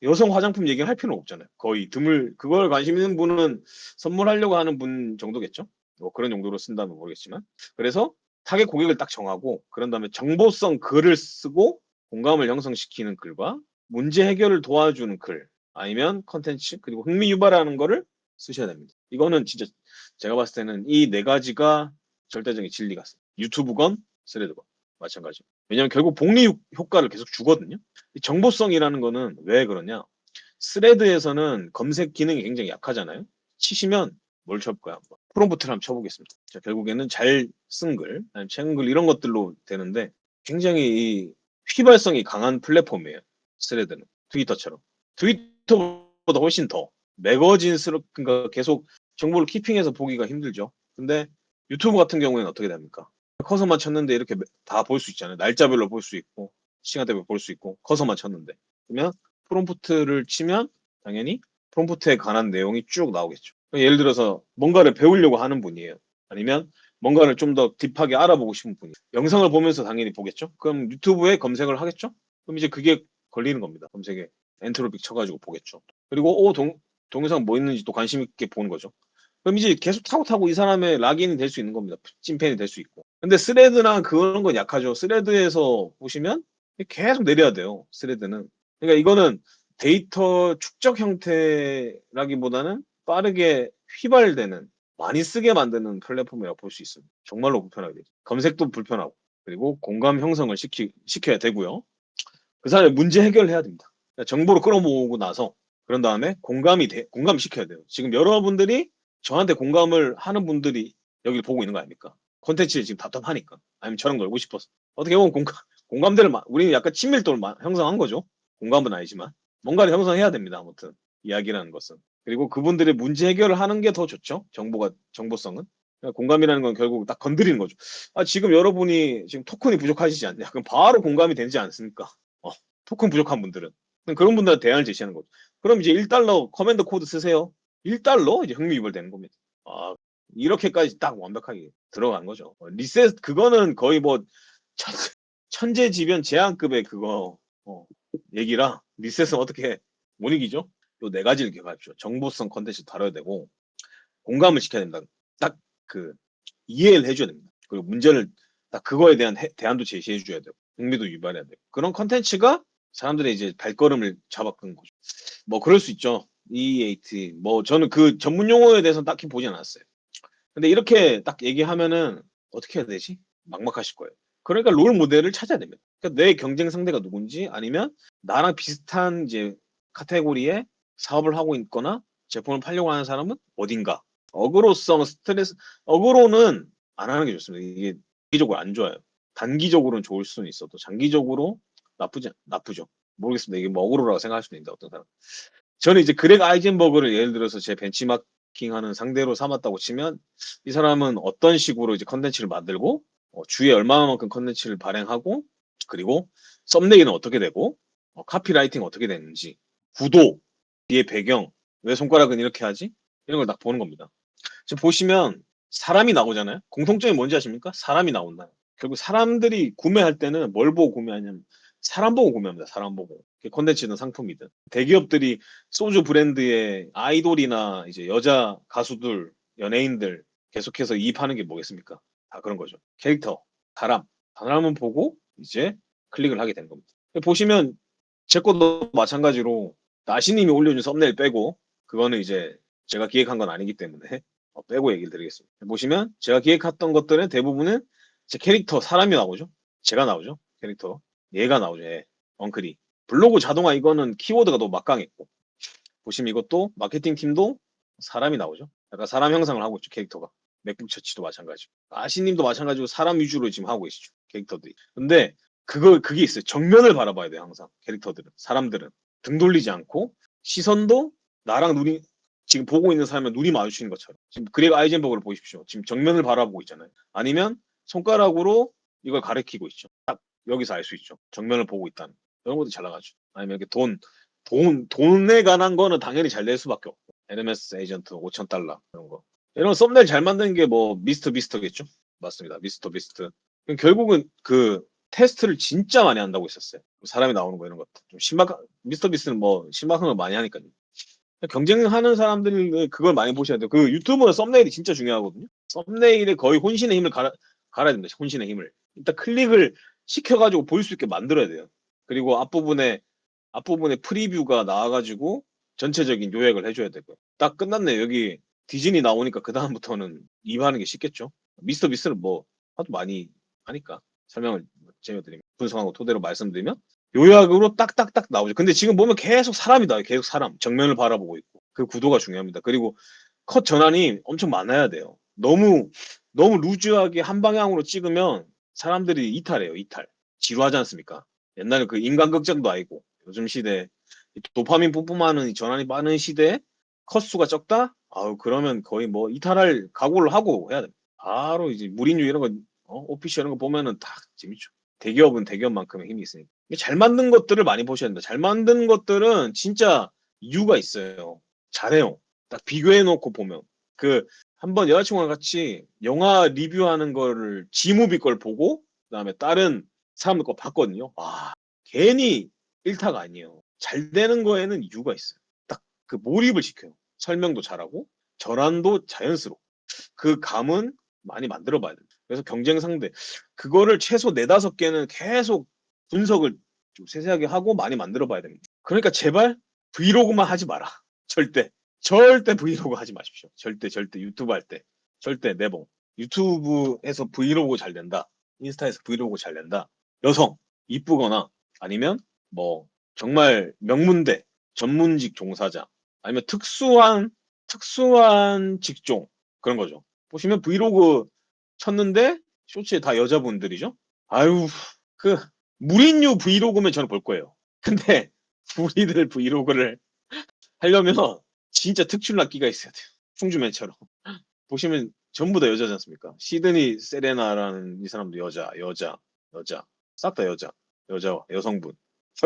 여성 화장품 얘기를 할 필요는 없잖아요. 거의 드물 그걸 관심 있는 분은 선물하려고 하는 분 정도겠죠. 뭐 그런 정도로 쓴다면 모르겠지만 그래서 타겟 고객을 딱 정하고 그런 다음에 정보성 글을 쓰고 공감을 형성시키는 글과 문제 해결을 도와주는 글 아니면 컨텐츠 그리고 흥미 유발하는 거를 쓰셔야 됩니다. 이거는 진짜 제가 봤을 때는 이 네 가지가 절대적인 진리 같습니다. 유튜브건 스레드건 마찬가지. 왜냐하면 결국 복리 효과를 계속 주거든요. 정보성이라는 거는 왜 그러냐? 스레드에서는 검색 기능이 굉장히 약하잖아요. 치시면 뭘 쳐볼까요? 한번. 프롬프트를 한번 쳐보겠습니다. 자, 결국에는 잘 쓴 글, 아니면 최근 글 이런 것들로 되는데 굉장히 이 휘발성이 강한 플랫폼이에요. 스레드는 트위터처럼 트위터보다 훨씬 더 매거진스럽 그러니까 계속 정보를 키핑해서 보기가 힘들죠. 근데 유튜브 같은 경우에는 어떻게 됩니까? 커서만 쳤는데 이렇게 다 볼 수 있잖아요. 날짜별로 볼 수 있고 시간대별로 볼 수 있고 커서만 쳤는데 그러면 프롬프트를 치면 당연히 프롬프트에 관한 내용이 쭉 나오겠죠. 예를 들어서 뭔가를 배우려고 하는 분이에요. 아니면 뭔가를 좀 더 딥하게 알아보고 싶은 분이 영상을 보면서 당연히 보겠죠. 그럼 유튜브에 검색을 하겠죠. 그럼 이제 그게 걸리는 겁니다. 검색에 엔트로픽 쳐가지고 보겠죠. 그리고 동영상 뭐 있는지 또 관심 있게 보는 거죠. 그럼 이제 계속 타고 타고 이 사람의 락인이 될 수 있는 겁니다. 찐팬이 될 수 있고. 근데 스레드나 그런 건 약하죠. 스레드에서 보시면 계속 내려야 돼요. 스레드는. 그러니까 이거는 데이터 축적 형태라기보다는 빠르게 휘발되는 많이 쓰게 만드는 플랫폼이라고 볼 수 있습니다. 정말로 불편하게 되죠. 검색도 불편하고 그리고 공감 형성을 시켜야 되고요. 그 사람의 문제 해결을 해야 됩니다. 그러니까 정보를 끌어모으고 나서 그런 다음에 공감시켜야 돼요. 지금 여러분들이 저한테 공감을 하는 분들이 여기를 보고 있는 거 아닙니까? 콘텐츠를 지금 답답하니까 아니면 저랑 놀고 싶어서 어떻게 보면 공감대를 우리는 약간 친밀도를 형성한 거죠. 공감은 아니지만 뭔가를 형성해야 됩니다. 아무튼 이야기라는 것은 그리고 그분들의 문제 해결을 하는 게 더 좋죠. 정보성은 그러니까 공감이라는 건 결국 딱 건드리는 거죠. 아 지금 여러분이 지금 토큰이 부족하시지 않냐? 그럼 바로 공감이 되지 않습니까? 어, 토큰 부족한 분들은 그런 분들한테 대안을 제시하는 거죠. 그럼 이제 1달러 커맨드 코드 쓰세요. 1달러 이제 흥미 유발되는 겁니다. 아, 이렇게까지 딱 완벽하게 들어간 거죠. 리셋 그거는 거의 뭐 천, 천재지변 제한급의 그거 얘기라 리셋은 어떻게 못 이기죠? 요 네 가지를 기억하십시오. 정보성 컨텐츠 다뤄야 되고 공감을 시켜야 된다. 딱 그 이해를 해줘야 됩니다. 그리고 문제를 딱 그거에 대한 대안도 제시해 줘야 되고 흥미도 유발해야 되고 그런 컨텐츠가 사람들의 이제 발걸음을 잡아끄는 거죠. 뭐 그럴 수 있죠. EAT 뭐 저는 그 전문 용어에 대해서는 딱히 보진 않았어요. 근데 이렇게 딱 얘기하면은 어떻게 해야 되지? 막막하실 거예요. 그러니까 롤 모델을 찾아야 됩니다. 그러니까 내 경쟁 상대가 누군지 아니면 나랑 비슷한 이제 카테고리에 사업을 하고 있거나 제품을 팔려고 하는 사람은 어딘가. 어그로성 스트레스 어그로는 안 하는 게 좋습니다. 이게 장기적으로 안 좋아요. 단기적으로는 좋을 수는 있어도 장기적으로 나쁘죠. 모르겠습니다. 이게 뭐 어그로라고 생각할 수도 있는데 어떤 사람. 저는 이제 그렉 아이젠버그를 예를 들어서 제 벤치마킹하는 상대로 삼았다고 치면 이 사람은 어떤 식으로 이제 컨텐츠를 만들고 주에 얼마만큼 컨텐츠를 발행하고 그리고 썸네일은 어떻게 되고 카피라이팅 어떻게 되는지 구도 뒤에 배경 왜 손가락은 이렇게 하지 이런 걸 딱 보는 겁니다. 지금 보시면 사람이 나오잖아요. 공통점이 뭔지 아십니까? 사람이 나온다. 결국 사람들이 구매할 때는 뭘 보고 구매하냐면 사람 보고 구매합니다. 사람 보고. 콘텐츠든 상품이든. 대기업들이 소주 브랜드의 아이돌이나 이제 여자 가수들, 연예인들 계속해서 이입하는 게 뭐겠습니까? 다 그런 거죠. 캐릭터, 사람. 사람은 보고 이제 클릭을 하게 되는 겁니다. 보시면 제 것도 마찬가지로 나시님이 올려준 썸네일 빼고 그거는 이제 제가 기획한 건 아니기 때문에 빼고 얘기를 드리겠습니다. 보시면 제가 기획했던 것들은 대부분은 제 캐릭터 사람이 나오죠. 제가 나오죠. 캐릭터. 얘가 나오죠. 얘. 엉클이. 블로그 자동화 이거는 키워드가 너무 막강했고 보시면 이것도 마케팅 팀도 사람이 나오죠. 약간 사람 형상을 하고 있죠. 캐릭터가. 맥북 처치도 마찬가지고 아시님도 마찬가지로 사람 위주로 지금 하고 계시죠. 캐릭터들이. 근데 그게 있어요. 정면을 바라봐야 돼요. 항상 캐릭터들은. 사람들은. 등 돌리지 않고 시선도 나랑 눈이 지금 보고 있는 사람과 눈이 마주치는 것처럼. 지금 그레그 아이젠버그를 보십시오. 지금 정면을 바라보고 있잖아요. 아니면 손가락으로 이걸 가리키고 있죠. 딱 여기서 알 수 있죠. 정면을 보고 있다는. 이런 것도 잘 나가죠. 아니면 이렇게 돈에 관한 거는 당연히 잘 될 수밖에 없고. 에르메스 에이전트 5,000달러 이런 거. 이런 썸네일 잘 만드는 게 뭐 미스터 비스트겠죠? 맞습니다. 미스터 비스트. 결국은 그 테스트를 진짜 많이 한다고 했었어요. 사람이 나오는 거 이런 것도 좀 신박한 미스터 비스트는 뭐 신박한 걸 많이 하니까요. 경쟁하는 사람들이 그걸 많이 보셔야 돼요. 그 유튜브는 썸네일이 진짜 중요하거든요. 썸네일에 거의 혼신의 힘을 갈아야 됩니다. 혼신의 힘을. 일단 클릭을 시켜가지고 볼 수 있게 만들어야 돼요. 그리고 앞부분에 프리뷰가 나와가지고 전체적인 요약을 해줘야 되고요. 딱 끝났네. 여기 디즈니 나오니까 그다음부터는 입하는 게 쉽겠죠. 미스터 비스는 뭐 하도 많이 하니까 설명을 제어드리면 분석한 거 토대로 말씀드리면 요약으로 딱딱딱 나오죠. 근데 지금 보면 계속 사람이 나와요. 계속 사람. 정면을 바라보고 있고. 그 구도가 중요합니다. 그리고 컷 전환이 엄청 많아야 돼요. 너무 루즈하게 한 방향으로 찍으면 사람들이 이탈해요. 이탈. 지루하지 않습니까? 옛날에 그 인간극장도 아니고 요즘 시대 도파민 뿜뿜하는 전환이 빠른 시대에 컷수가 적다? 아우 그러면 거의 뭐 이탈할 각오를 하고 해야 됩니다. 바로 이제 무리뉴 이런 거 오피셜 이런 거 보면은 다 재밌죠. 대기업은 대기업만큼의 힘이 있으니까. 잘 만든 것들을 많이 보셔야 된다. 잘 만든 것들은 진짜 이유가 있어요. 잘해요. 딱 비교해 놓고 보면. 그 한번 여자친구랑 같이 영화 리뷰하는 거를 지무비 걸 보고 그다음에 다른 사람들 거 봤거든요. 와, 괜히 일타가 아니에요. 잘 되는 거에는 이유가 있어요. 딱 그 몰입을 시켜요. 설명도 잘하고 전환도 자연스러워. 그 감은 많이 만들어 봐야 돼요. 그래서 경쟁 상대 그거를 최소 4-5개는 계속 분석을 좀 세세하게 하고 많이 만들어 봐야 됩니다. 그러니까 제발 브이로그만 하지 마라. 절대 브이로그 하지 마십시오. 절대 유튜브 할 때 절대 내봉. 유튜브에서 브이로그 잘 된다. 인스타에서 브이로그 잘 된다. 여성 이쁘거나 아니면 뭐 정말 명문대 전문직 종사자 아니면 특수한 직종 그런 거죠. 보시면 브이로그 쳤는데 쇼츠에 다 여자분들이죠. 아유 그 무린류 브이로그면 저는 볼 거예요. 근데 우리들 브이로그를 하려면 진짜 특출난 끼가 있어야 돼요. 풍주맨처럼. 보시면 전부 다 여자지 않습니까? 시드니 세레나라는 이 사람도 여자. 싹 다 여자와 여성분.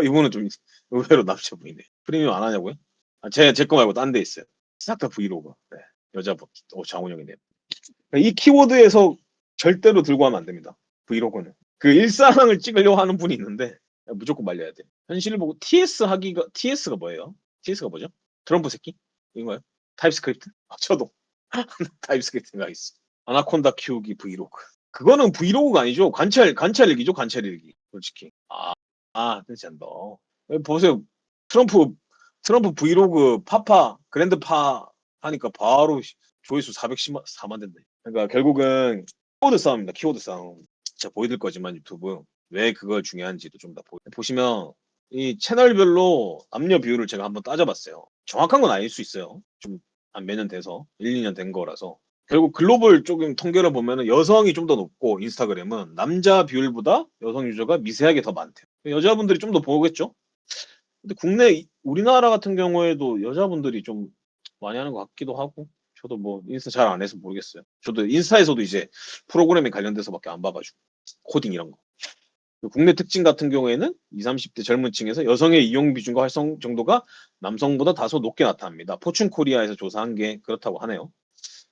이분은 좀 의외로 남자 분이네. 프리미엄 안 하냐고요? 아, 제 거 말고 딴 데 있어요. 싹 다 브이로그. 네. 여자분. 장훈영이네요. 이 키워드에서 절대로 들고 하면 안 됩니다. 브이로그는. 그 일상을 찍으려고 하는 분이 있는데 무조건 말려야 돼. 현실을 보고 TS가 뭐예요? TS가 뭐죠? 트럼프 새끼? 이거요? 타입스크립트? 저도 타입스크립트 생각 있어. 아나콘다 키우기 브이로그. 그거는 브이로그가 아니죠. 관찰 일기죠. 관찰 일기. 솔직히. 그렇지 않다. 보세요. 트럼프 브이로그 그랜드파 하니까 바로 조회수 414만 된대. 그러니까 결국은 키워드 싸움입니다. 키워드 싸움. 진짜 보여드릴 거지만 유튜브 왜 그걸 중요한지도 좀 더 보시면 이 채널별로 남녀 비율을 제가 한번 따져봤어요. 정확한 건 아닐 수 있어요. 좀 한 몇 년 돼서 1, 2년 된 거라서 결국 글로벌 조금 통계를 보면은 여성이 좀 더 높고 인스타그램은 남자 비율보다 여성 유저가 미세하게 더 많대요. 여자분들이 좀 더 보겠죠? 근데 우리나라 같은 경우에도 여자분들이 좀 많이 하는 것 같기도 하고 저도 뭐 인스타 잘 안 해서 모르겠어요. 저도 인스타에서도 이제 프로그래밍 관련돼서밖에 안 봐가지고 코딩 이런 거. 국내 특징 같은 경우에는 20, 30대 젊은 층에서 여성의 이용 비중과 활성 정도가 남성보다 다소 높게 나타납니다. 포춘 코리아에서 조사한 게 그렇다고 하네요.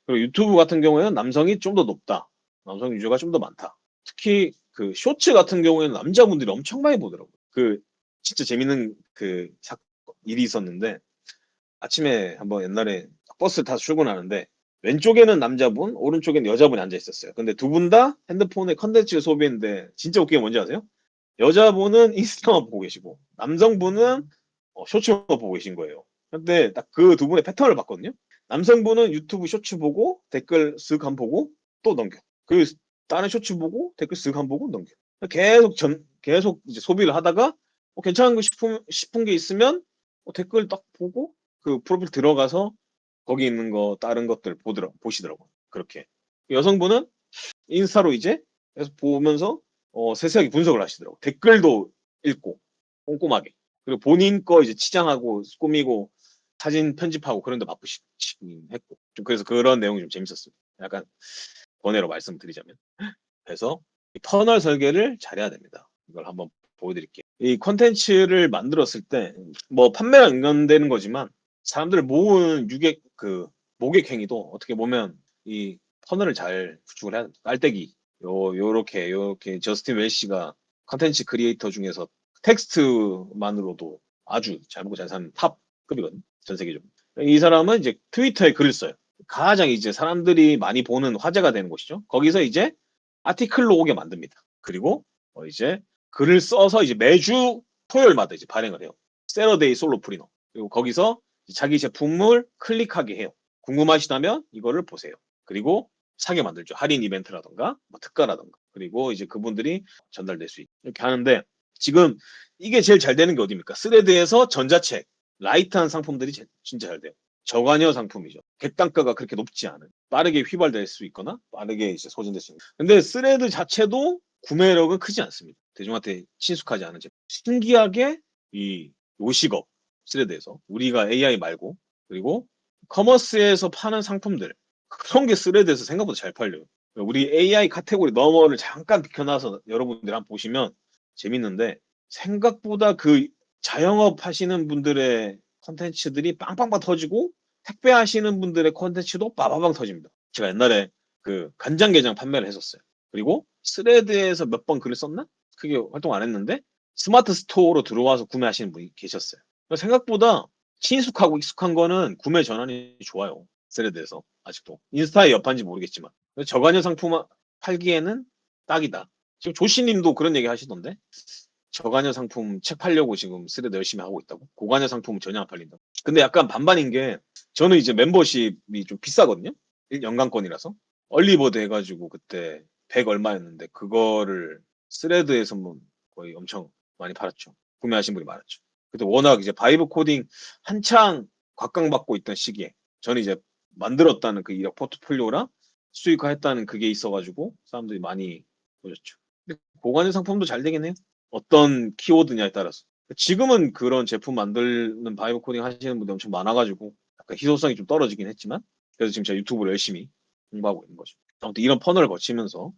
그리고 유튜브 같은 경우에는 남성이 좀 더 높다. 남성 유저가 좀 더 많다. 특히 그 쇼츠 같은 경우에는 남자분들이 엄청 많이 보더라고요. 그 진짜 재밌는 그 일이 있었는데 아침에 한번 옛날에 버스 타서 출근하는데 왼쪽에는 남자분, 오른쪽에는 여자분이 앉아 있었어요. 근데 두 분 다 핸드폰에 컨텐츠를 소비했는데 진짜 웃긴 게 뭔지 아세요? 여자분은 인스타만 보고 계시고 남성분은 쇼츠만 보고 계신 거예요. 근데 딱 그 두 분의 패턴을 봤거든요. 남성분은 유튜브 쇼츠 보고 댓글 쓱 한 보고 또 넘겨. 그 다른 쇼츠 보고 댓글 쓱 한 보고 넘겨. 계속 이제 소비를 하다가 괜찮은 거 싶은 게 있으면 댓글 딱 보고 그 프로필 들어가서 거기 있는 거 다른 것들 보시더라고. 그렇게. 여성분은 인스타로 이제 계속 보면서 세세하게 분석을 하시더라고. 댓글도 읽고 꼼꼼하게. 그리고 본인 거 이제 치장하고 꾸미고 사진 편집하고 그런 데 바쁘시긴 했고 좀 그래서 그런 내용이 좀 재밌었어요. 약간 번외로 말씀드리자면. 그래서 이 터널 설계를 잘해야 됩니다. 이걸 한번 보여드릴게요. 이 콘텐츠를 만들었을 때 뭐 판매랑 연관되는 거지만 사람들을 모으는 유객 그 모객 행위도 어떻게 보면 이 터널을 잘 구축을 해야 됩니다. 깔때기 요렇게 저스틴 웰시가 콘텐츠 크리에이터 중에서 텍스트만으로도 아주 잘 먹고 잘 사는 탑급이거든요. 전 세계적으로. 이 사람은 이제 트위터에 글을 써요. 가장 이제 사람들이 많이 보는 화제가 되는 곳이죠. 거기서 이제 아티클로 오게 만듭니다. 그리고 이제 글을 써서 이제 매주 토요일마다 이제 발행을 해요. 세러데이 솔로프리너. 그리고 거기서 자기 제품을 클릭하게 해요. 궁금하시다면 이거를 보세요. 그리고 사게 만들죠. 할인 이벤트라던가 뭐 특가라던가. 그리고 이제 그분들이 전달될 수 있게 이렇게 하는데 지금 이게 제일 잘 되는 게 어디입니까? 스레드에서 전자책, 라이트한 상품들이 진짜 잘 돼요. 저관여 상품이죠. 객단가가 그렇게 높지 않은 빠르게 휘발될 수 있거나 빠르게 이제 소진될 수 있는. 근데 스레드 자체도 구매력은 크지 않습니다. 대중한테 친숙하지 않은 제품. 신기하게 이 요식업 스레드에서 우리가 AI 말고 그리고 커머스에서 파는 상품들 그런 게 스레드에서 생각보다 잘 팔려요. 우리 AI 카테고리 너머를 잠깐 비켜나서 여러분들 한번 보시면 재밌는데 생각보다 그 자영업 하시는 분들의 컨텐츠들이 빵빵빵 터지고 택배 하시는 분들의 컨텐츠도 빠바방 터집니다. 제가 옛날에 그 간장게장 판매를 했었어요. 그리고 스레드에서 몇 번 글을 썼나? 크게 활동 안 했는데 스마트 스토어로 들어와서 구매하시는 분이 계셨어요. 생각보다 친숙하고 익숙한 거는 구매 전환이 좋아요. 스레드에서 아직도 인스타에 여파인지 모르겠지만 저가형 상품 팔기에는 딱이다. 지금 조씨님도 그런 얘기 하시던데 저가형 상품 책 팔려고 지금 스레드 열심히 하고 있다고? 고가형 상품은 전혀 안 팔린다고. 근데 약간 반반인 게 저는 이제 멤버십이 좀 비싸거든요. 연간권이라서. 얼리버드 해가지고 그때 100 얼마였는데 그거를 스레드에서 뭐 거의 엄청 많이 팔았죠. 구매하신 분이 많았죠. 그때 워낙 이제 바이브 코딩 한창 곽강받고 있던 시기에 저는 이제 만들었다는 그 이력 포트폴리오랑 수익화했다는 그게 있어가지고 사람들이 많이 보셨죠. 근데 고가형 상품도 잘 되긴 해요. 어떤 키워드냐에 따라서. 지금은 그런 제품 만드는 바이브 코딩 하시는 분들 엄청 많아가지고 약간 희소성이 좀 떨어지긴 했지만 그래서 지금 제가 유튜브를 열심히 공부하고 있는 거죠. 아무튼 이런 퍼널을 거치면서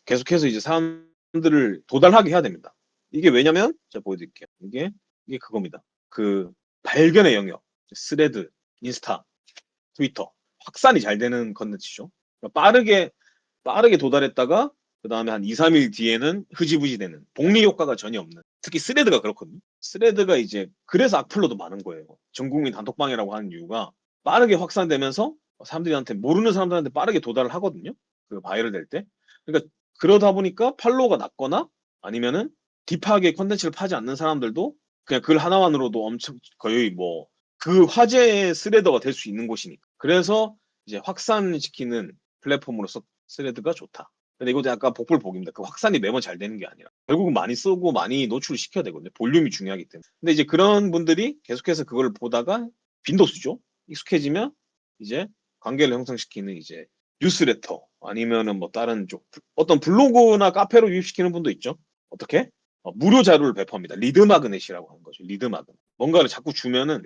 계속해서 이제 사람들을 도달하게 해야 됩니다. 이게 왜냐면 제가 보여드릴게요. 이게 그겁니다. 그 발견의 영역, 스레드, 인스타, 트위터 확산이 잘 되는 컨텐츠죠. 그러니까 빠르게 도달했다가 그 다음에 한 2, 3일 뒤에는 흐지부지 되는 복리 효과가 전혀 없는 특히 스레드가 그렇거든요. 스레드가 이제 그래서 악플러도 많은 거예요. 전국민 단톡방이라고 하는 이유가 빠르게 확산되면서 사람들한테 모르는 사람들한테 빠르게 도달을 하거든요. 그 바이럴 될 때. 그러니까 그러다 보니까 팔로워가 낮거나 아니면은 딥하게 컨텐츠를 파지 않는 사람들도 그냥 글 하나만으로도 엄청 거의 뭐 그 화제의 스레더가 될 수 있는 곳이니까. 그래서 이제 확산시키는 플랫폼으로서 스레드가 좋다. 근데 이것도 약간 복불복입니다. 그 확산이 매번 잘 되는 게 아니라 결국은 많이 쓰고 많이 노출을 시켜야 되거든요. 볼륨이 중요하기 때문에. 근데 이제 그런 분들이 계속해서 그걸 보다가 빈도수죠. 익숙해지면 이제 관계를 형성시키는 이제 뉴스레터 아니면은 뭐 다른 쪽 어떤 블로그나 카페로 유입시키는 분도 있죠. 어떻게? 무료 자료를 배포합니다. 리드 마그넷이라고 하는 거죠. 리드 마그넷. 뭔가를 자꾸 주면은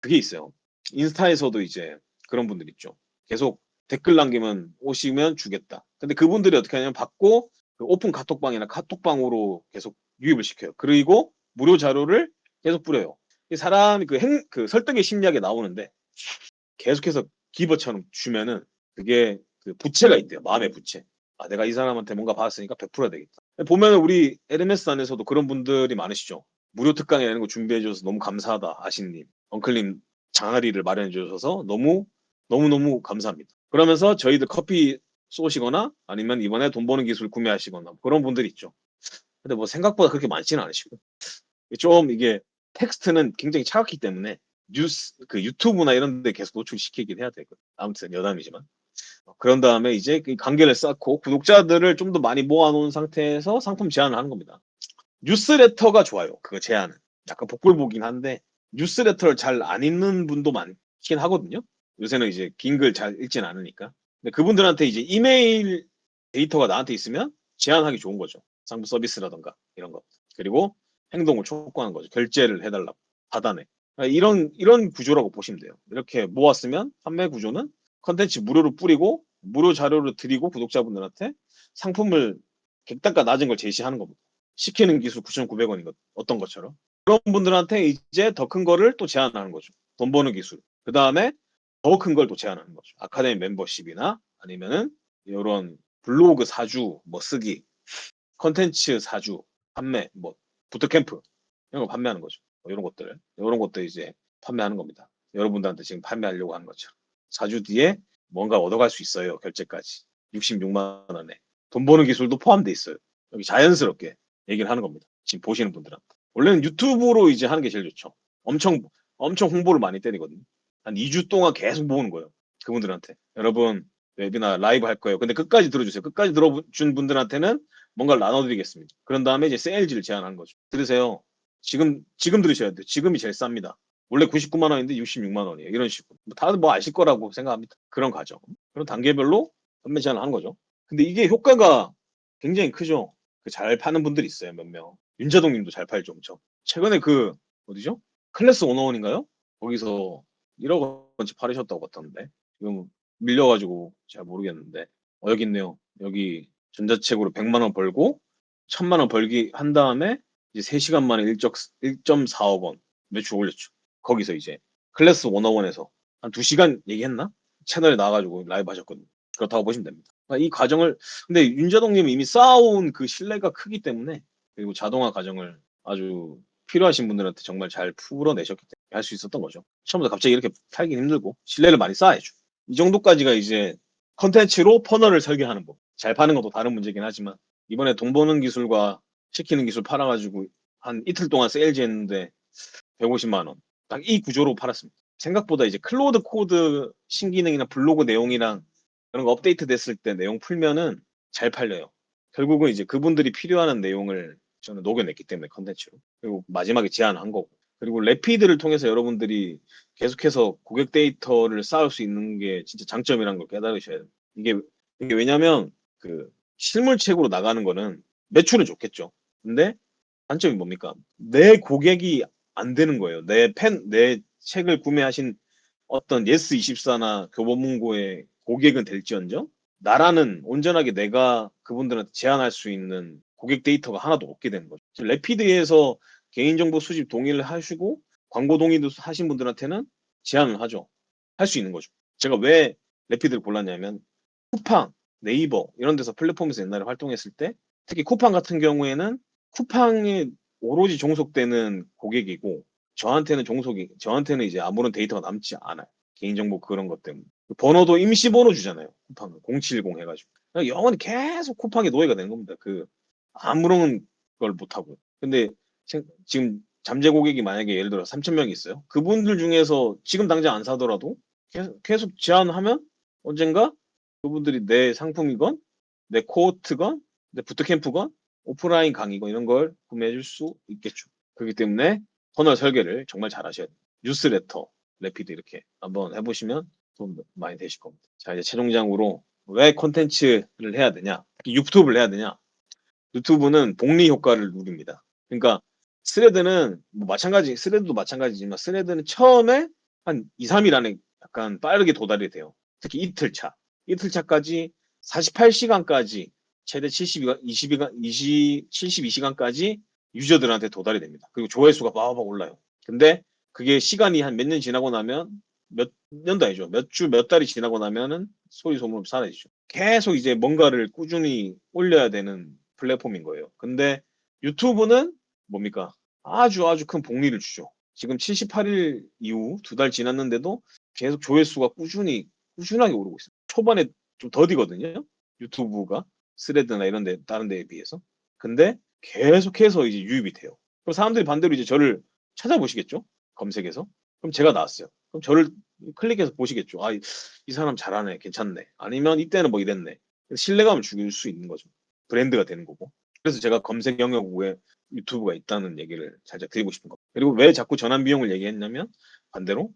그게 있어요. 인스타에서도 이제 그런 분들 있죠. 계속 댓글 남기면 오시면 주겠다. 근데 그분들이 어떻게 하냐면 받고 그 오픈 카톡방이나 카톡방으로 계속 유입을 시켜요. 그리고 무료 자료를 계속 뿌려요. 사람이 그 설득의 심리학에 나오는데 계속해서 기버처럼 주면은 그게 그 부채가 있대요. 마음의 부채. 아, 내가 이 사람한테 뭔가 받았으니까 베풀어야 되겠다. 보면 우리 에르메스 안에서도 그런 분들이 많으시죠. 무료 특강에 이런 거 준비해 주셔서 너무 감사하다. 아신님, 엉클님 장아리를 마련해 주셔서 너무 감사합니다. 그러면서 저희들 커피 쏘시거나 아니면 이번에 돈 버는 기술 구매하시거나 그런 분들이 있죠. 근데 뭐 생각보다 그렇게 많지는 않으시고 좀 이게 텍스트는 굉장히 차갑기 때문에 뉴스 그 유튜브나 이런 데 계속 노출시키긴 해야 되거든요. 아무튼 여담이지만. 그런 다음에 이제 그 관계를 쌓고 구독자들을 좀 더 많이 모아놓은 상태에서 상품 제안을 하는 겁니다. 뉴스레터가 좋아요. 그거 제안은. 약간 복불복이긴 한데 뉴스레터를 잘 안 읽는 분도 많긴 하거든요. 요새는 이제 긴 글 잘 읽진 않으니까. 근데 그분들한테 이제 이메일 데이터가 나한테 있으면 제안하기 좋은 거죠. 상품 서비스라던가 이런 거. 그리고 행동을 촉구하는 거죠. 결제를 해달라고 하단에. 이런 구조라고 보시면 돼요. 이렇게 모았으면 판매 구조는 컨텐츠 무료로 뿌리고 무료 자료를 드리고 구독자분들한테 상품을 객단가 낮은 걸 제시하는 겁니다. 시키는 기술 9,900원인 어떤 것처럼. 그런 분들한테 이제 더 큰 거를 또 제안하는 거죠. 돈 버는 기술. 그 다음에 더 큰 걸 또 제안하는 거죠. 아카데미 멤버십이나 아니면은 이런 블로그 사주 뭐 쓰기, 컨텐츠 사주, 판매, 뭐 부트캠프 이런 거 판매하는 거죠. 뭐 이런 것들, 이런 것들 이제 판매하는 겁니다. 여러분들한테 지금 판매하려고 하는 것처럼 4주 뒤에 뭔가 얻어갈 수 있어요. 결제까지 66만 원에 돈 버는 기술도 포함돼 있어요. 여기 자연스럽게 얘기를 하는 겁니다. 지금 보시는 분들한테 원래는 유튜브로 이제 하는 게 제일 좋죠. 엄청 홍보를 많이 때리거든요. 한 2주 동안 계속 모으는 거예요. 그분들한테 여러분 웹이나 라이브 할 거예요. 근데 끝까지 들어주세요. 끝까지 들어준 분들한테는 뭔가를 나눠드리겠습니다. 그런 다음에 이제 세일즈를 제안하는 거죠. 들으세요. 지금 들으셔야 돼요. 지금이 제일 쌉니다. 원래 99만 원인데 66만 원이에요. 이런 식으로. 다들 뭐 아실 거라고 생각합니다. 그런 과정. 그런 단계별로 판매 제안을 하는 거죠. 근데 이게 효과가 굉장히 크죠. 잘 파는 분들이 있어요. 몇 명. 윤자동 님도 잘 팔죠. 엄청. 최근에 어디죠? 클래스 101인가요? 거기서 1억 원치 팔으셨다고 같던데. 지금 밀려가지고 잘 모르겠는데. 여기 있네요. 여기 전자책으로 100만 원 벌고 1000만 원 벌기 한 다음에 이제 3시간 만에 1.4억 원 매출 올렸죠. 거기서 이제 클래스 101에서 한 2시간 얘기했나? 채널에 나와가지고 라이브 하셨거든요. 그렇다고 보시면 됩니다. 이 과정을 근데 윤자동님이 이미 쌓아온 그 신뢰가 크기 때문에 그리고 자동화 과정을 아주 필요하신 분들한테 정말 잘 풀어내셨기 때문에 할 수 있었던 거죠. 처음부터 갑자기 이렇게 팔기 힘들고 신뢰를 많이 쌓아야죠. 이 정도까지가 이제 컨텐츠로 퍼널을 설계하는 법. 잘 파는 것도 다른 문제긴 하지만 이번에 돈 버는 기술과 시키는 기술 팔아가지고 한 이틀 동안 세일즈 했는데 150만 원. 딱 이 구조로 팔았습니다. 생각보다 이제 클로드 코드 신기능이나 블로그 내용이랑 그런 거 업데이트 됐을 때 내용 풀면은 잘 팔려요. 결국은 이제 그분들이 필요하는 내용을 저는 녹여냈기 때문에 컨텐츠로. 그리고 마지막에 제안한 거고. 그리고 레피드를 통해서 여러분들이 계속해서 고객 데이터를 쌓을 수 있는 게 진짜 장점이라는 걸 깨달으셔야 돼요. 이게 왜냐면 실물책으로 나가는 거는 매출은 좋겠죠. 근데 단점이 뭡니까? 내 고객이 안 되는 거예요. 내 책을 구매하신 어떤 예스24나 교보문고의 고객은 될지언정 나라는 온전하게 내가 그분들한테 제안할 수 있는 고객 데이터가 하나도 없게 되는 거죠. 레피드에서 개인정보 수집 동의를 하시고 광고 동의도 하신 분들한테는 제안을 하죠. 할 수 있는 거죠. 제가 왜 레피드를 골랐냐면 쿠팡, 네이버 이런 데서 플랫폼에서 옛날에 활동했을 때 특히 쿠팡 같은 경우에는 쿠팡이 오로지 종속되는 고객이고 저한테는 이제 아무런 데이터가 남지 않아요. 개인정보 그런 것 때문에. 번호도 임시번호 주잖아요. 쿠팡은 070 해가지고. 그러니까 영원히 계속 쿠팡의 노예가 되는 겁니다. 아무런 걸 못하고. 근데 지금 잠재 고객이 만약에 예를 들어 3,000명이 있어요. 그분들 중에서 지금 당장 안 사더라도 계속 제안하면 언젠가 그분들이 내 상품이건 내 코어트건 내 부트캠프건 오프라인 강의건 이런 걸 구매해 줄 수 있겠죠. 그렇기 때문에 터널 설계를 정말 잘 하셔야 돼요. 뉴스레터, 레피드 이렇게 한번 해보시면 돈 많이 되실 겁니다. 자, 이제 최종장으로 왜 콘텐츠를 해야 되냐? 유튜브를 해야 되냐? 유튜브는 복리 효과를 누립니다. 그러니까 스레드는 뭐 스레드도 마찬가지지만 스레드는 처음에 한 2, 3일 안에 약간 빠르게 도달이 돼요. 특히 이틀차까지 48시간까지 최대 72시간까지 유저들한테 도달이 됩니다. 그리고 조회수가 빠바박 올라요. 근데 그게 시간이 한 몇 년 지나고 나면 몇 년도 아니죠. 몇 주, 몇 달이 지나고 나면은 소리 소문 사라지죠. 계속 이제 뭔가를 꾸준히 올려야 되는 플랫폼인 거예요. 근데 유튜브는 뭡니까? 아주 큰 복리를 주죠. 지금 78일 이후 2달 지났는데도 계속 조회수가 꾸준하게 오르고 있어요. 초반에 좀 더디거든요. 유튜브가 스레드나 이런 데 다른 데에 비해서. 근데 계속해서 이제 유입이 돼요. 그럼 사람들이 반대로 이제 저를 찾아보시겠죠? 검색해서. 그럼 제가 나왔어요. 그럼 저를 클릭해서 보시겠죠. 이 사람 잘하네. 괜찮네. 아니면 이때는 뭐 이랬네. 신뢰감을 줄 수 있는 거죠. 브랜드가 되는 거고. 그래서 제가 검색 영역에 유튜브가 있다는 얘기를 살짝 드리고 싶은 겁니다. 그리고 왜 자꾸 전환 비용을 얘기했냐면 반대로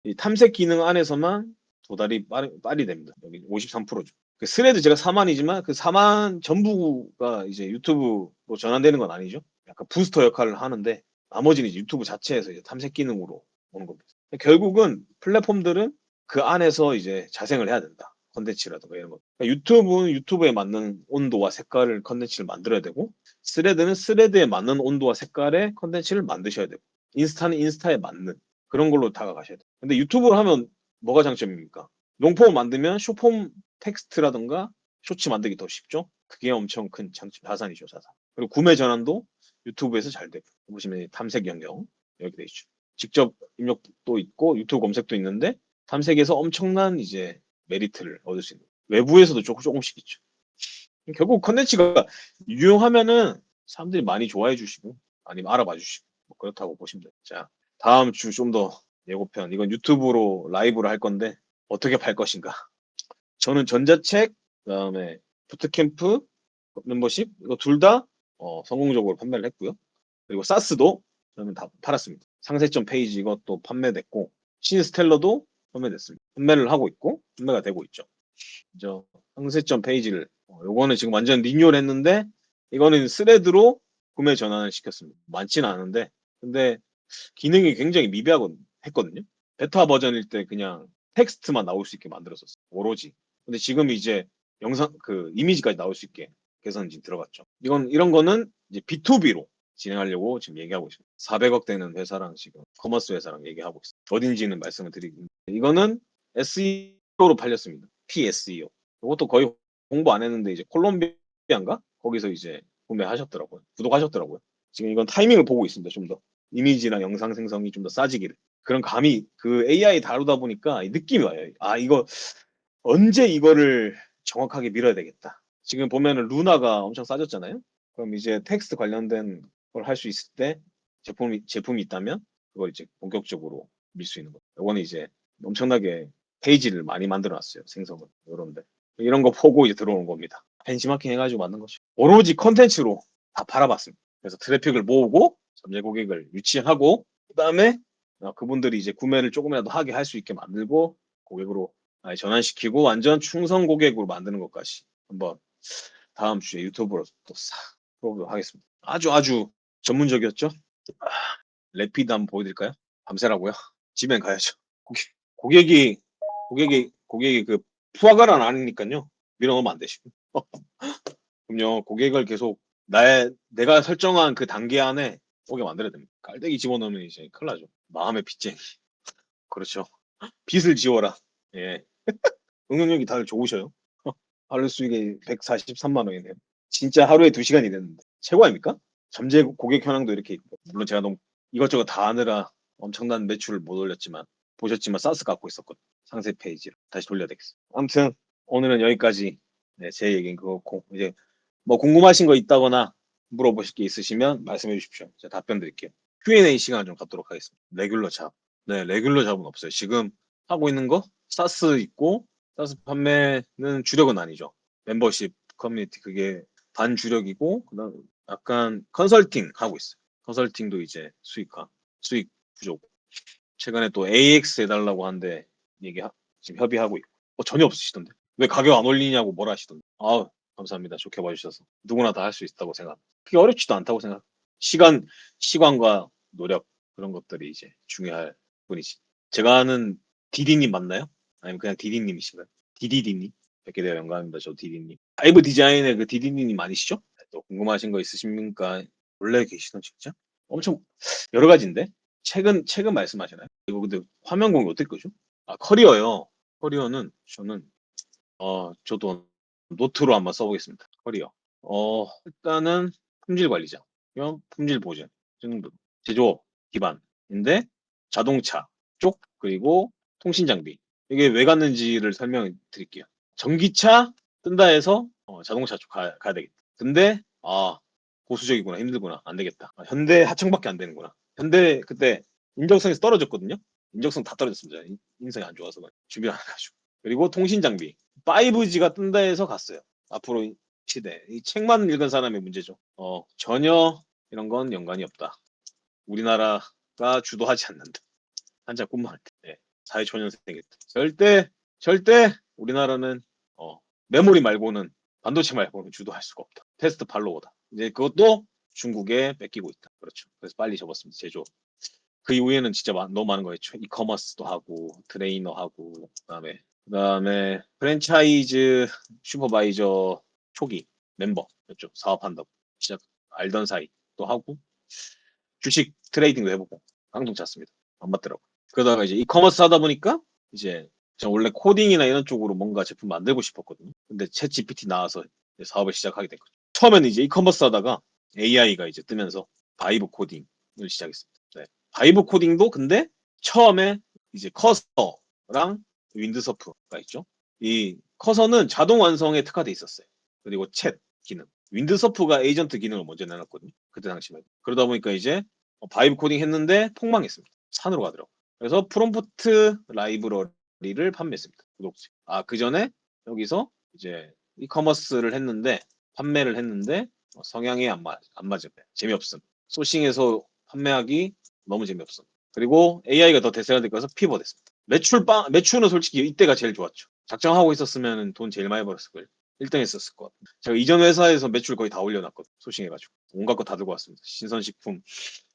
이 탐색 기능 안에서만 도달이 빨리 됩니다. 여기 53%죠. 그 스레드 제가 4만이지만 그 4만 전부가 이제 유튜브로 전환되는 건 아니죠. 약간 부스터 역할을 하는데 나머지는 이제 유튜브 자체에서 이제 탐색 기능으로 오는 겁니다. 결국은 플랫폼들은 그 안에서 이제 자생을 해야 된다. 컨텐츠라든가 이런 거. 그러니까 유튜브는 유튜브에 맞는 온도와 색깔을 컨텐츠를 만들어야 되고 스레드는 스레드에 맞는 온도와 색깔의 컨텐츠를 만드셔야 되고 인스타는 인스타에 맞는 그런 걸로 다가가셔야 돼요. 근데 유튜브를 하면 뭐가 장점입니까? 롱폼 만들면 숏폼 텍스트라든가 쇼츠 만들기 더 쉽죠? 그게 엄청 큰 장점, 자산이죠, 자산. 그리고 구매 전환도 유튜브에서 잘 되고 보시면 탐색 영역 이렇게 돼 있죠. 직접 입력도 있고 유튜브 검색도 있는데 탐색에서 엄청난 이제 메리트를 얻을 수 있는 외부에서도 조금씩 있죠. 결국 컨텐츠가 유용하면은 사람들이 많이 좋아해 주시고 아니면 알아봐 주시고 뭐 그렇다고 보시면 돼요. 자, 다음 주 좀 더 예고편 이건 유튜브로 라이브로 할 건데 어떻게 팔 것인가. 저는 전자책 그다음에 부트캠프 멤버십 이거 둘 다 성공적으로 판매를 했고요. 그리고 사스도 저는 다 팔았습니다. 상세점 페이지 이것도 판매됐고 신스텔러도 판매됐습니다. 판매를 하고 있고 판매가 되고 있죠. 저 상세점 페이지를 요거는 지금 완전 리뉴얼 했는데 이거는 스레드로 구매 전환을 시켰습니다. 많지는 않은데 근데 기능이 굉장히 미비하거든요. 했거든요. 베타 버전일 때 그냥 텍스트만 나올 수 있게 만들었었어요. 오로지. 근데 지금 이제 영상 그 이미지까지 나올 수 있게 개선이 지금 들어갔죠. 이런 거는 이제 B2B로 진행하려고 지금 얘기하고 있습니다. 400억 되는 회사랑 지금 커머스 회사랑 얘기하고 있어요. 어딘지는 말씀을 드리긴. 이거는 SEO로 팔렸습니다. PSEO. 이것도 거의 공부 안 했는데 이제 콜롬비아인가? 거기서 이제 구매하셨더라고요. 구독하셨더라고요. 지금 이건 타이밍을 보고 있습니다. 좀 더. 이미지나 영상 생성이 좀 더 싸지기를. 그런 감이 그 AI 다루다 보니까 느낌이 와요. 아, 이거 언제 이거를 정확하게 밀어야 되겠다. 지금 보면은 루나가 엄청 싸졌잖아요. 그럼 이제 텍스트 관련된 걸 할 수 있을 때 제품이 있다면 그걸 이제 본격적으로 밀 수 있는 거. 이거는 이제 엄청나게 페이지를 많이 만들어 놨어요. 생성을. 요런데. 이런 거 보고 이제 들어오는 겁니다. 벤치마킹 해가지고 만든 거죠. 오로지 컨텐츠로 다 팔아봤습니다. 그래서 트래픽을 모으고 잠재 고객을 유치하고 그다음에 그분들이 이제 구매를 조금이라도 하게 할 수 있게 만들고 고객으로 전환시키고 완전 충성 고객으로 만드는 것까지 한번 다음 주에 유튜브로 또 싹 풀어보도록 하겠습니다. 아주 전문적이었죠? 아, 래피드 한번 보여드릴까요? 밤새라고요? 집엔 가야죠. 고객이 고객이 그 푸아그라는 아니니까요. 밀어넣으면 안 되시고. 그럼요. 고객을 계속 내가 설정한 그 단계 안에 오게 만들어야 됩니다. 깔때기 집어넣으면 이제 큰일 나죠. 마음의 빚쟁이. 그렇죠. 빚을 지워라. 예. 응용력이 다들 좋으셔요. 하루 수익이 143만 원이네요. 진짜 하루에 2시간이 됐는데. 최고 아닙니까? 잠재 고객 현황도 이렇게 있고. 물론 제가 너무 이것저것 다 하느라 엄청난 매출을 못 올렸지만 보셨지만 사스 갖고 있었거든요. 상세 페이지를 다시 돌려야 되겠어요. 아무튼 오늘은 여기까지 네, 제 얘기는 그렇고 이제 뭐 궁금하신 거 있다거나 물어보실 게 있으시면 말씀해 주십시오. 제가 답변 드릴게요. Q&A 시간 좀 갖도록 하겠습니다. 레귤러 잡. 네, 레귤러 잡은 없어요. 지금 하고 있는 거 사스 있고 사스 판매는 주력은 아니죠. 멤버십 커뮤니티 그게 반주력이고 그다음 약간 컨설팅 하고 있어요. 컨설팅도 이제 수익 부족. 최근에 또 AX 해달라고 하는데 지금 협의하고 있고 전혀 없으시던데 왜 가격 안 올리냐고 뭐라 하시던데 아 감사합니다. 좋게 봐주셔서 누구나 다 할 수 있다고 생각. 그게 어렵지도 않다고 생각. 시간과 노력 그런 것들이 이제 중요할 뿐이지. 제가 아는 디디님 맞나요? 아니면 그냥 디디님이신가요? 디디디님 뵙게 되어 영광입니다. 저 디디님. 라이브 디자인의 그 디디님 아니시죠? 또 궁금하신 거 있으십니까? 원래 계시던 진짜? 엄청 여러 가지인데 최근 말씀하시나요? 이거 근데 화면 공유 어떨 거죠? 아 커리어요. 커리어는 저는 저도 노트로 한번 써보겠습니다. 커리어. 일단은 품질 관리자, 품질 보증, 정도, 제조업 기반인데 자동차 쪽 그리고 통신 장비. 이게 왜 갔는지를 설명해 드릴게요. 전기차 뜬다 해서 자동차 쪽 가야 되겠다. 근데 고수적이구나 힘들구나 안 되겠다. 현대 하청밖에 안 되는구나. 현대 그때 인적성에서 떨어졌거든요. 인적성 다 떨어졌습니다. 인성이 안 좋아서 준비 안 해가지고. 그리고 통신 장비 5G가 뜬다 해서 갔어요. 앞으로 시대. 이 책만 읽은 사람의 문제죠. 전혀 이런 건 연관이 없다. 우리나라가 주도하지 않는다. 한자 꿈만 때. 네. 사회초년생이다. 절대 우리나라는 메모리 말고는 반도체 말고는 주도할 수가 없다. 테스트 팔로워다. 이제 그것도 중국에 뺏기고 있다. 그렇죠. 그래서 빨리 접었습니다. 제조업. 그 이후에는 진짜 너무 많은 거 했죠. 이커머스도 하고 트레이너 하고 그다음에 프랜차이즈 슈퍼바이저 초기 멤버였죠. 사업한다고 시작 알던 사이 또 하고 주식 트레이딩도 해보고 깡통 찼습니다. 안 맞더라고. 그러다가 이제 이커머스 하다 보니까 이제 저 원래 코딩이나 이런 쪽으로 뭔가 제품 만들고 싶었거든요. 근데 챗 GPT 나와서 이제 사업을 시작하게 된 거죠. 처음에는 이제 이커머스 하다가 AI가 이제 뜨면서 바이브 코딩을 시작했습니다. 네. 바이브 코딩도 근데 처음에 이제 커서랑 윈드서프가 있죠. 이 커서는 자동 완성에 특화돼 있었어요. 그리고 챗 기능. 윈드서프가 에이전트 기능을 먼저 내놨거든요. 그때 당시만. 그러다 보니까 이제 바이브 코딩 했는데 폭망했습니다. 산으로 가더라고. 그래서 프롬프트 라이브러리를 판매했습니다. 구독자. 그 전에 여기서 이제 이커머스를 했는데 판매를 했는데 성향이 안 맞음. 재미없음. 소싱해서 판매하기 너무 재미없음. 그리고 AI가 더 대세화될 거라서 피벗했습니다. 매출은 솔직히 이때가 제일 좋았죠. 작정하고 있었으면 돈 제일 많이 벌었을 거예요. 1등 했었을 것 같아요. 제가 이전 회사에서 매출 거의 다 올려놨거든요. 소싱해가지고. 온갖 거 다 들고 왔습니다. 신선식품,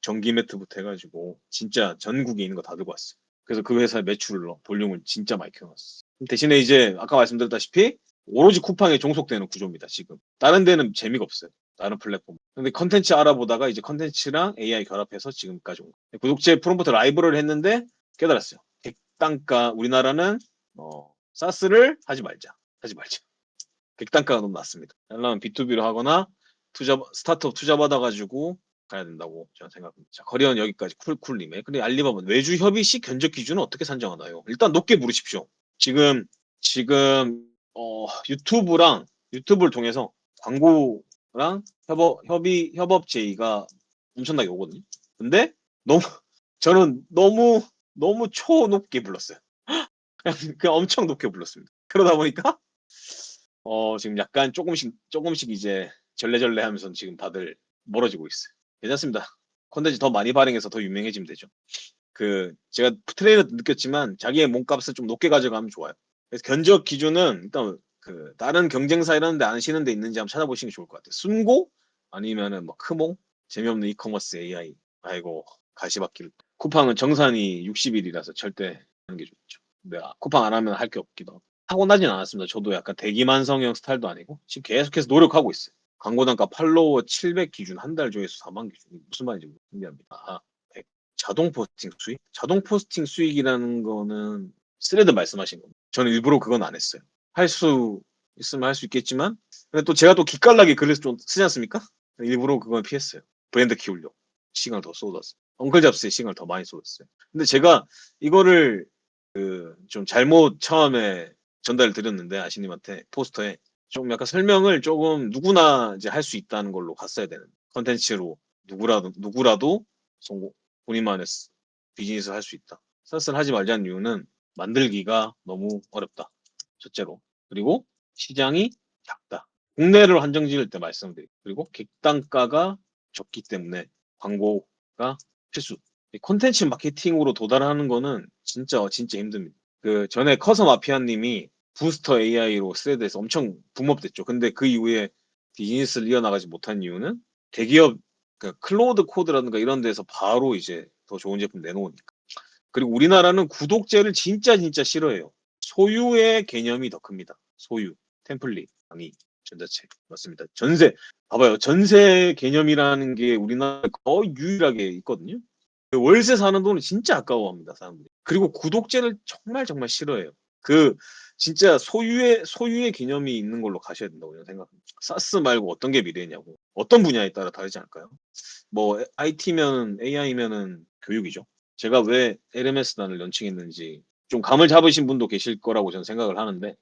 전기 매트부터 해가지고 진짜 전국에 있는 거 다 들고 왔어요. 그래서 그 회사의 매출로 볼륨을 진짜 많이 키워놨어요. 대신에 이제 아까 말씀드렸다시피 오로지 쿠팡에 종속되는 구조입니다. 지금 다른 데는 재미가 없어요. 다른 플랫폼. 근데 컨텐츠 알아보다가 이제 컨텐츠랑 AI 결합해서 지금까지 온 거예요. 구독제 프롬프트 라이브를 했는데 깨달았어요. 객단가 우리나라는 사스를 하지 말자. 객단가가 너무 낮습니다. 하려면 B2B로 하거나 스타트업 투자 받아가지고 가야 된다고 저는 생각합니다. 자, 거래원 여기까지 쿨쿨님의. 근데 알리바바 외주 협의 시 견적 기준은 어떻게 산정하나요? 일단 높게 물으십시오. 지금 유튜브를 통해서 광고랑 협업 제의가 엄청나게 오거든요. 근데 너무 저는 너무 초높게 불렀어요. 그냥 엄청 높게 불렀습니다. 그러다 보니까 지금 약간 조금씩 이제 절레절레 하면서 지금 다들 멀어지고 있어요. 괜찮습니다. 콘텐츠 더 많이 발행해서 더 유명해지면 되죠. 제가 트레이너 느꼈지만 자기의 몸값을 좀 높게 가져가면 좋아요. 그래서 견적 기준은 일단 다른 경쟁사 이런 데 안 쉬는 데 있는지 한번 찾아보시는 게 좋을 것 같아요. 순고 아니면은 뭐 크몽 재미없는 이커머스 AI 아이고 가시밭길 쿠팡은 정산이 60일이라서 절대 하는 게 좋죠. 근데 쿠팡 안 하면 할 게 없기도 하고 하고 나진 않았습니다. 저도 약간 대기만성형 스타일도 아니고 지금 계속해서 노력하고 있어요. 광고 단가 팔로워 700 기준 한 달 조회수 4만 기준 무슨 말인지 신기합니다. 자동 포스팅 수익? 자동 포스팅 수익이라는 거는 스레드 말씀하신 겁니다. 저는 일부러 그건 안 했어요. 할 수 있으면 할 수 있겠지만 근데 또 제가 또 기깔나게 글을 좀 쓰지 않습니까? 일부러 그건 피했어요. 브랜드 키우려고 시간을 더 쏟았어요. 엉클잡스에 시간을 더 많이 쏟았어요. 근데 제가 이거를 좀 잘못 처음에 전달을 드렸는데 아시님한테 포스터에 좀 약간 설명을 조금 누구나 이제 할 수 있다는 걸로 갔어야 되는 컨텐츠로 누구라도 성공 본인만의 비즈니스 할 수 있다. 사스를 하지 말자는 이유는 만들기가 너무 어렵다. 첫째로. 그리고 시장이 작다. 국내를 한정 지을 때 말씀드리고 그리고 객단가가 적기 때문에 광고가 필수. 콘텐츠 마케팅으로 도달하는 거는 진짜 힘듭니다. 전에 커서 마피아님이 부스터 AI로 스레드에서 엄청 붐업됐죠. 근데 그 이후에 비즈니스를 이어나가지 못한 이유는 대기업 클로우드 코드라든가 이런 데서 바로 이제 더 좋은 제품 내놓으니까. 그리고 우리나라는 구독제를 진짜 싫어해요. 소유의 개념이 더 큽니다. 소유, 템플릿, 강의, 전자책. 맞습니다. 봐봐요. 전세 개념이라는 게 우리나라에 거의 유일하게 있거든요. 월세 사는 돈은 진짜 아까워합니다, 사람들이. 그리고 구독제를 정말 싫어해요. 진짜 소유의 개념이 있는 걸로 가셔야 된다고 저는 생각합니다. 사스 말고 어떤 게 미래냐고. 어떤 분야에 따라 다르지 않을까요? 뭐 IT면 AI면은 교육이죠. 제가 왜 LMS단을 런칭했는지 좀 감을 잡으신 분도 계실 거라고 저는 생각을 하는데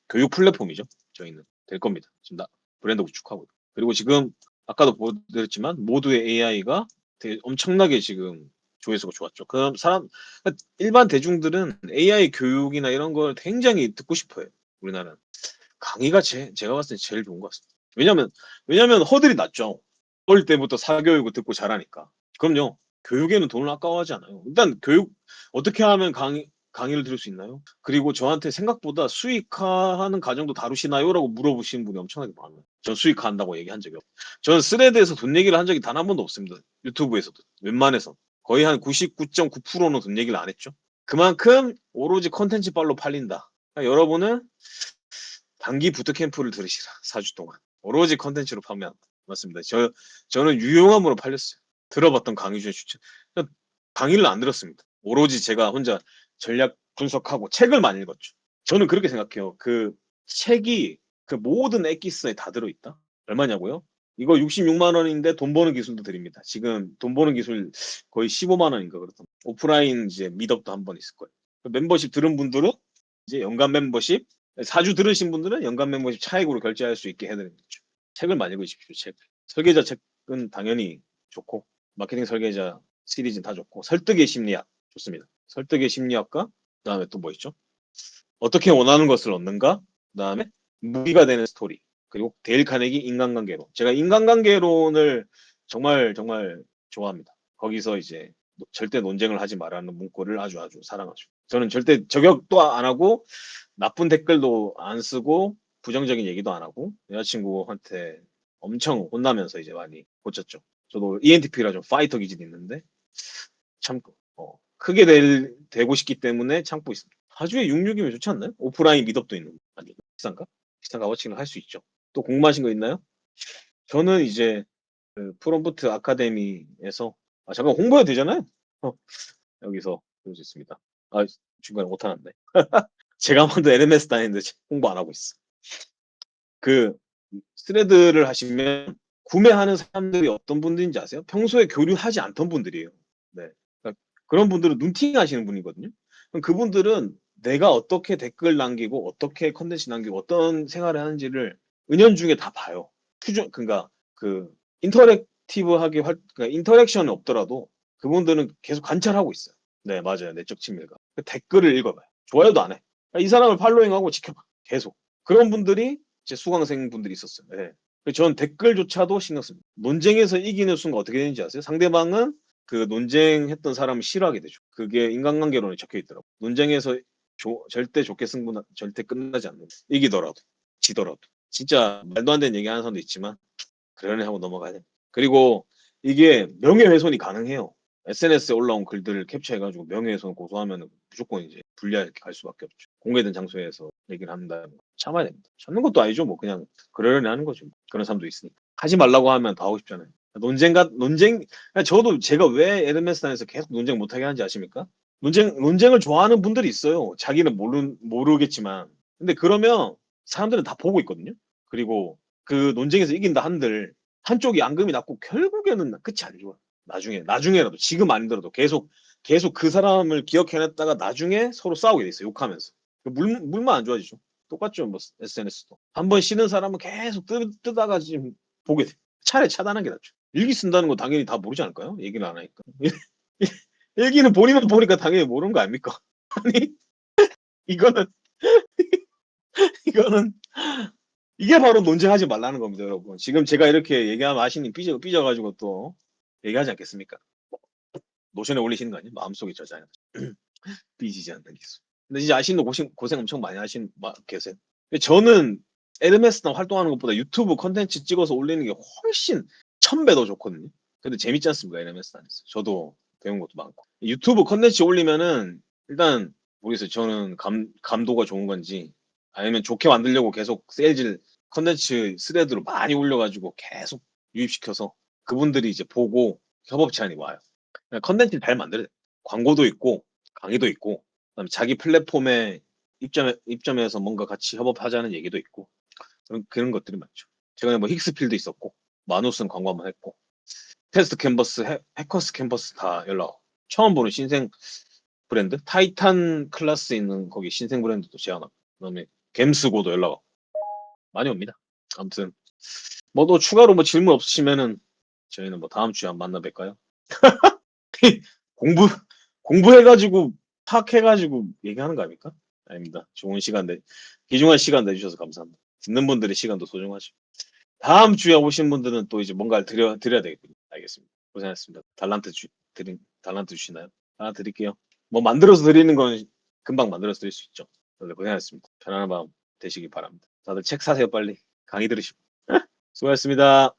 교육 플랫폼이죠. 저희는 될 겁니다. 지금 브랜드 구축하고 그리고 지금 아까도 보여드렸지만 모두의 AI가 되게 엄청나게 지금 조회수가 좋았죠. 그럼 일반 대중들은 AI 교육이나 이런 걸 굉장히 듣고 싶어요. 우리나라는 강의가 제가 봤을 때 제일 좋은 것 같습니다. 왜냐면 허들이 낮죠. 어릴 때부터 사교육을 듣고 자라니까. 그럼요. 교육에는 돈을 아까워하지 않아요. 일단 교육 어떻게 하면 강의를 들을 수 있나요? 그리고 저한테 생각보다 수익화하는 과정도 다루시나요?라고 물어보시는 분이 엄청나게 많아요. 전 수익화한다고 얘기한 적이 없어요. 저는 스레드에서 돈 얘기를 한 적이 단 한 번도 없습니다. 유튜브에서도 웬만해서 거의 한 99.9%는 돈 얘기를 안 했죠. 그만큼 오로지 컨텐츠 발로 팔린다. 그러니까 여러분은 단기 부트캠프를 들으시라. 4주 동안 오로지 컨텐츠로 판매한다. 맞습니다. 저는 유용함으로 팔렸어요. 들어봤던 강의 중에 추천. 강의를 안 들었습니다. 오로지 제가 혼자 전략 분석하고 책을 많이 읽었죠. 저는 그렇게 생각해요. 그 책이 그 모든 엑기스에 다 들어있다. 얼마냐고요? 이거 66만 원인데 돈 버는 기술도 드립니다. 지금 돈 버는 기술 거의 15만 원인가 그렇다. 오프라인 이제 미덕도 한 번 있을 거예요. 멤버십 들은 분들은 이제 연간 멤버십, 4주 들으신 분들은 연간 멤버십 차액으로 결제할 수 있게 해드리는 거죠. 책을 많이 읽으십시오. 책. 설계자 책은 당연히 좋고 마케팅 설계자 시리즈는 다 좋고 설득의 심리학 좋습니다. 설득의 심리학과 그다음에 또 뭐 있죠? 어떻게 원하는 것을 얻는가? 그다음에 무기가 되는 스토리. 그리고 데일 카네기 인간관계론. 제가 인간관계론을 정말 정말 좋아합니다. 거기서 이제 절대 논쟁을 하지 말라는 문구를 아주 사랑하죠. 저는 절대 저격도 안 하고 나쁜 댓글도 안 쓰고 부정적인 얘기도 안 하고 여자친구한테 엄청 혼나면서 이제 많이 고쳤죠. 저도 ENTP라 좀 파이터 기질이 있는데 참 크게 되고 싶기 때문에 참고 있습니다. 4주에 66이면 좋지 않나요? 오프라인 미덥도 있는 아니 비싼가? 비싼 값어치는 할 수 있죠. 또 궁금하신 거 있나요? 저는 이제 그 프롬프트 아카데미에서 잠깐 홍보해도 되잖아요. 어, 여기서 볼 수 있습니다. 아 중간에 오타 났네. 제가 한 번도 LMS 다니는데 홍보 안 하고 있어. 그 스레드를 하시면 구매하는 사람들이 어떤 분들인지 아세요? 평소에 교류하지 않던 분들이에요. 네. 그러니까 그런 분들은 눈팅 하시는 분이거든요. 그럼 그분들은 내가 어떻게 댓글 남기고 어떻게 컨텐츠 남기고 어떤 생활을 하는지를 은연중에 다 봐요. 그러니까 그 인터랙티브하게 그러니까 인터랙션이 없더라도 그분들은 계속 관찰하고 있어요. 네, 맞아요. 내적 친밀감. 그 댓글을 읽어봐요. 좋아요도 안 해. 이 사람을 팔로잉하고 지켜봐. 계속. 그런 분들이 제 수강생 분들이 있었어요. 네. 전 댓글조차도 신경 씁니다. 논쟁에서 이기는 순간 어떻게 되는지 아세요? 상대방은 그 논쟁했던 사람을 싫어하게 되죠. 그게 인간관계론에 적혀 있더라고요. 논쟁에서 절대 좋게 승부나 절대 끝나지 않는 이기더라도 지더라도 진짜 말도 안 되는 얘기 하는 사람도 있지만 그러네 하고 넘어가야 돼. 그리고 이게 명예훼손이 가능해요. SNS에 올라온 글들을 캡처해가지고 명예훼손 고소하면 무조건 이제 불리하게 갈 수밖에 없죠. 공개된 장소에서 얘기를 한다. 참아야 됩니다. 참는 것도 아니죠. 뭐 그냥 그러려니 하는 거죠. 그런 사람도 있으니까. 하지 말라고 하면 다 하고 싶잖아요. 논쟁, 저도 제가 왜 에르메스단에서 계속 논쟁 못하게 하는지 아십니까? 논쟁을 좋아하는 분들이 있어요. 자기는 모르겠지만. 근데 그러면 사람들은 다 보고 있거든요. 그리고 그 논쟁에서 이긴다 한들 한쪽이 앙금이 났고 결국에는 끝이 안 좋아. 나중에라도 지금 아니더라도 계속 그 사람을 기억해냈다가 나중에 서로 싸우게 돼 있어. 욕하면서. 물만 안 좋아지죠. 똑같죠. 뭐 SNS도. 한번 싫은 사람은 계속 뜨다가 지금 보게 돼. 차라리 차단하는 게 낫죠. 일기 쓴다는 거 당연히 다 모르지 않을까요? 얘기를 안 하니까. 일기는 본인만 보니까 당연히 모르는 거 아닙니까? 아니 이거는 이거는 이게 바로 논쟁하지 말라는 겁니다, 여러분. 지금 제가 이렇게 얘기하면 아시님 삐져가지고 또 얘기하지 않겠습니까? 노션에 올리시는 거 아니에요? 마음속에 저장해. 삐지지 않는 기술. 근데 이제 아시는 고생 엄청 많이 계세요. 근데 저는 에르메스나 활동하는 것보다 유튜브 컨텐츠 찍어서 올리는 게 훨씬 1000배 더 좋거든요. 근데 재밌지 않습니까? 에르메스 안에서. 저도 배운 것도 많고. 유튜브 컨텐츠 올리면은 일단 모르겠어요. 저는 감도가 좋은 건지 아니면 좋게 만들려고 계속 세일즈 컨텐츠 스레드로 많이 올려가지고 계속 유입시켜서 그분들이 이제 보고 협업 제안이 와요. 컨텐츠 잘 만들어야 돼. 광고도 있고 강의도 있고 그다음에 자기 플랫폼에 입점해서 뭔가 같이 협업하자는 얘기도 있고 그런 것들이 많죠. 최근에 뭐 힉스필도 있었고 마누스는 광고 한번 했고 테스트 캔버스, 해커스 캔버스 다 연락 와요. 처음 보는 신생 브랜드 타이탄 클래스 있는 거기 신생 브랜드도 제안하고 그다음에 겜스고도 연락 와고 많이 옵니다. 아무튼 뭐 또 추가로 뭐 질문 없으시면은 저희는 뭐 다음 주에 한번 만나 뵐까요? 공부 공부해가지고 파악해가지고 얘기하는 거 아닙니까? 아닙니다. 좋은 시간 귀중한 시간 내주셔서 감사합니다. 듣는 분들의 시간도 소중하죠. 다음 주에 오신 분들은 또 이제 뭔가를 드려야 되겠군요. 알겠습니다. 고생하셨습니다. 달란트 주시나요? 하나 드릴게요. 뭐 만들어서 드리는 건 금방 만들어서 드릴 수 있죠. 다들 고생하셨습니다. 편안한 밤 되시기 바랍니다. 다들 책 사세요 빨리. 강의 들으시고. 수고하셨습니다.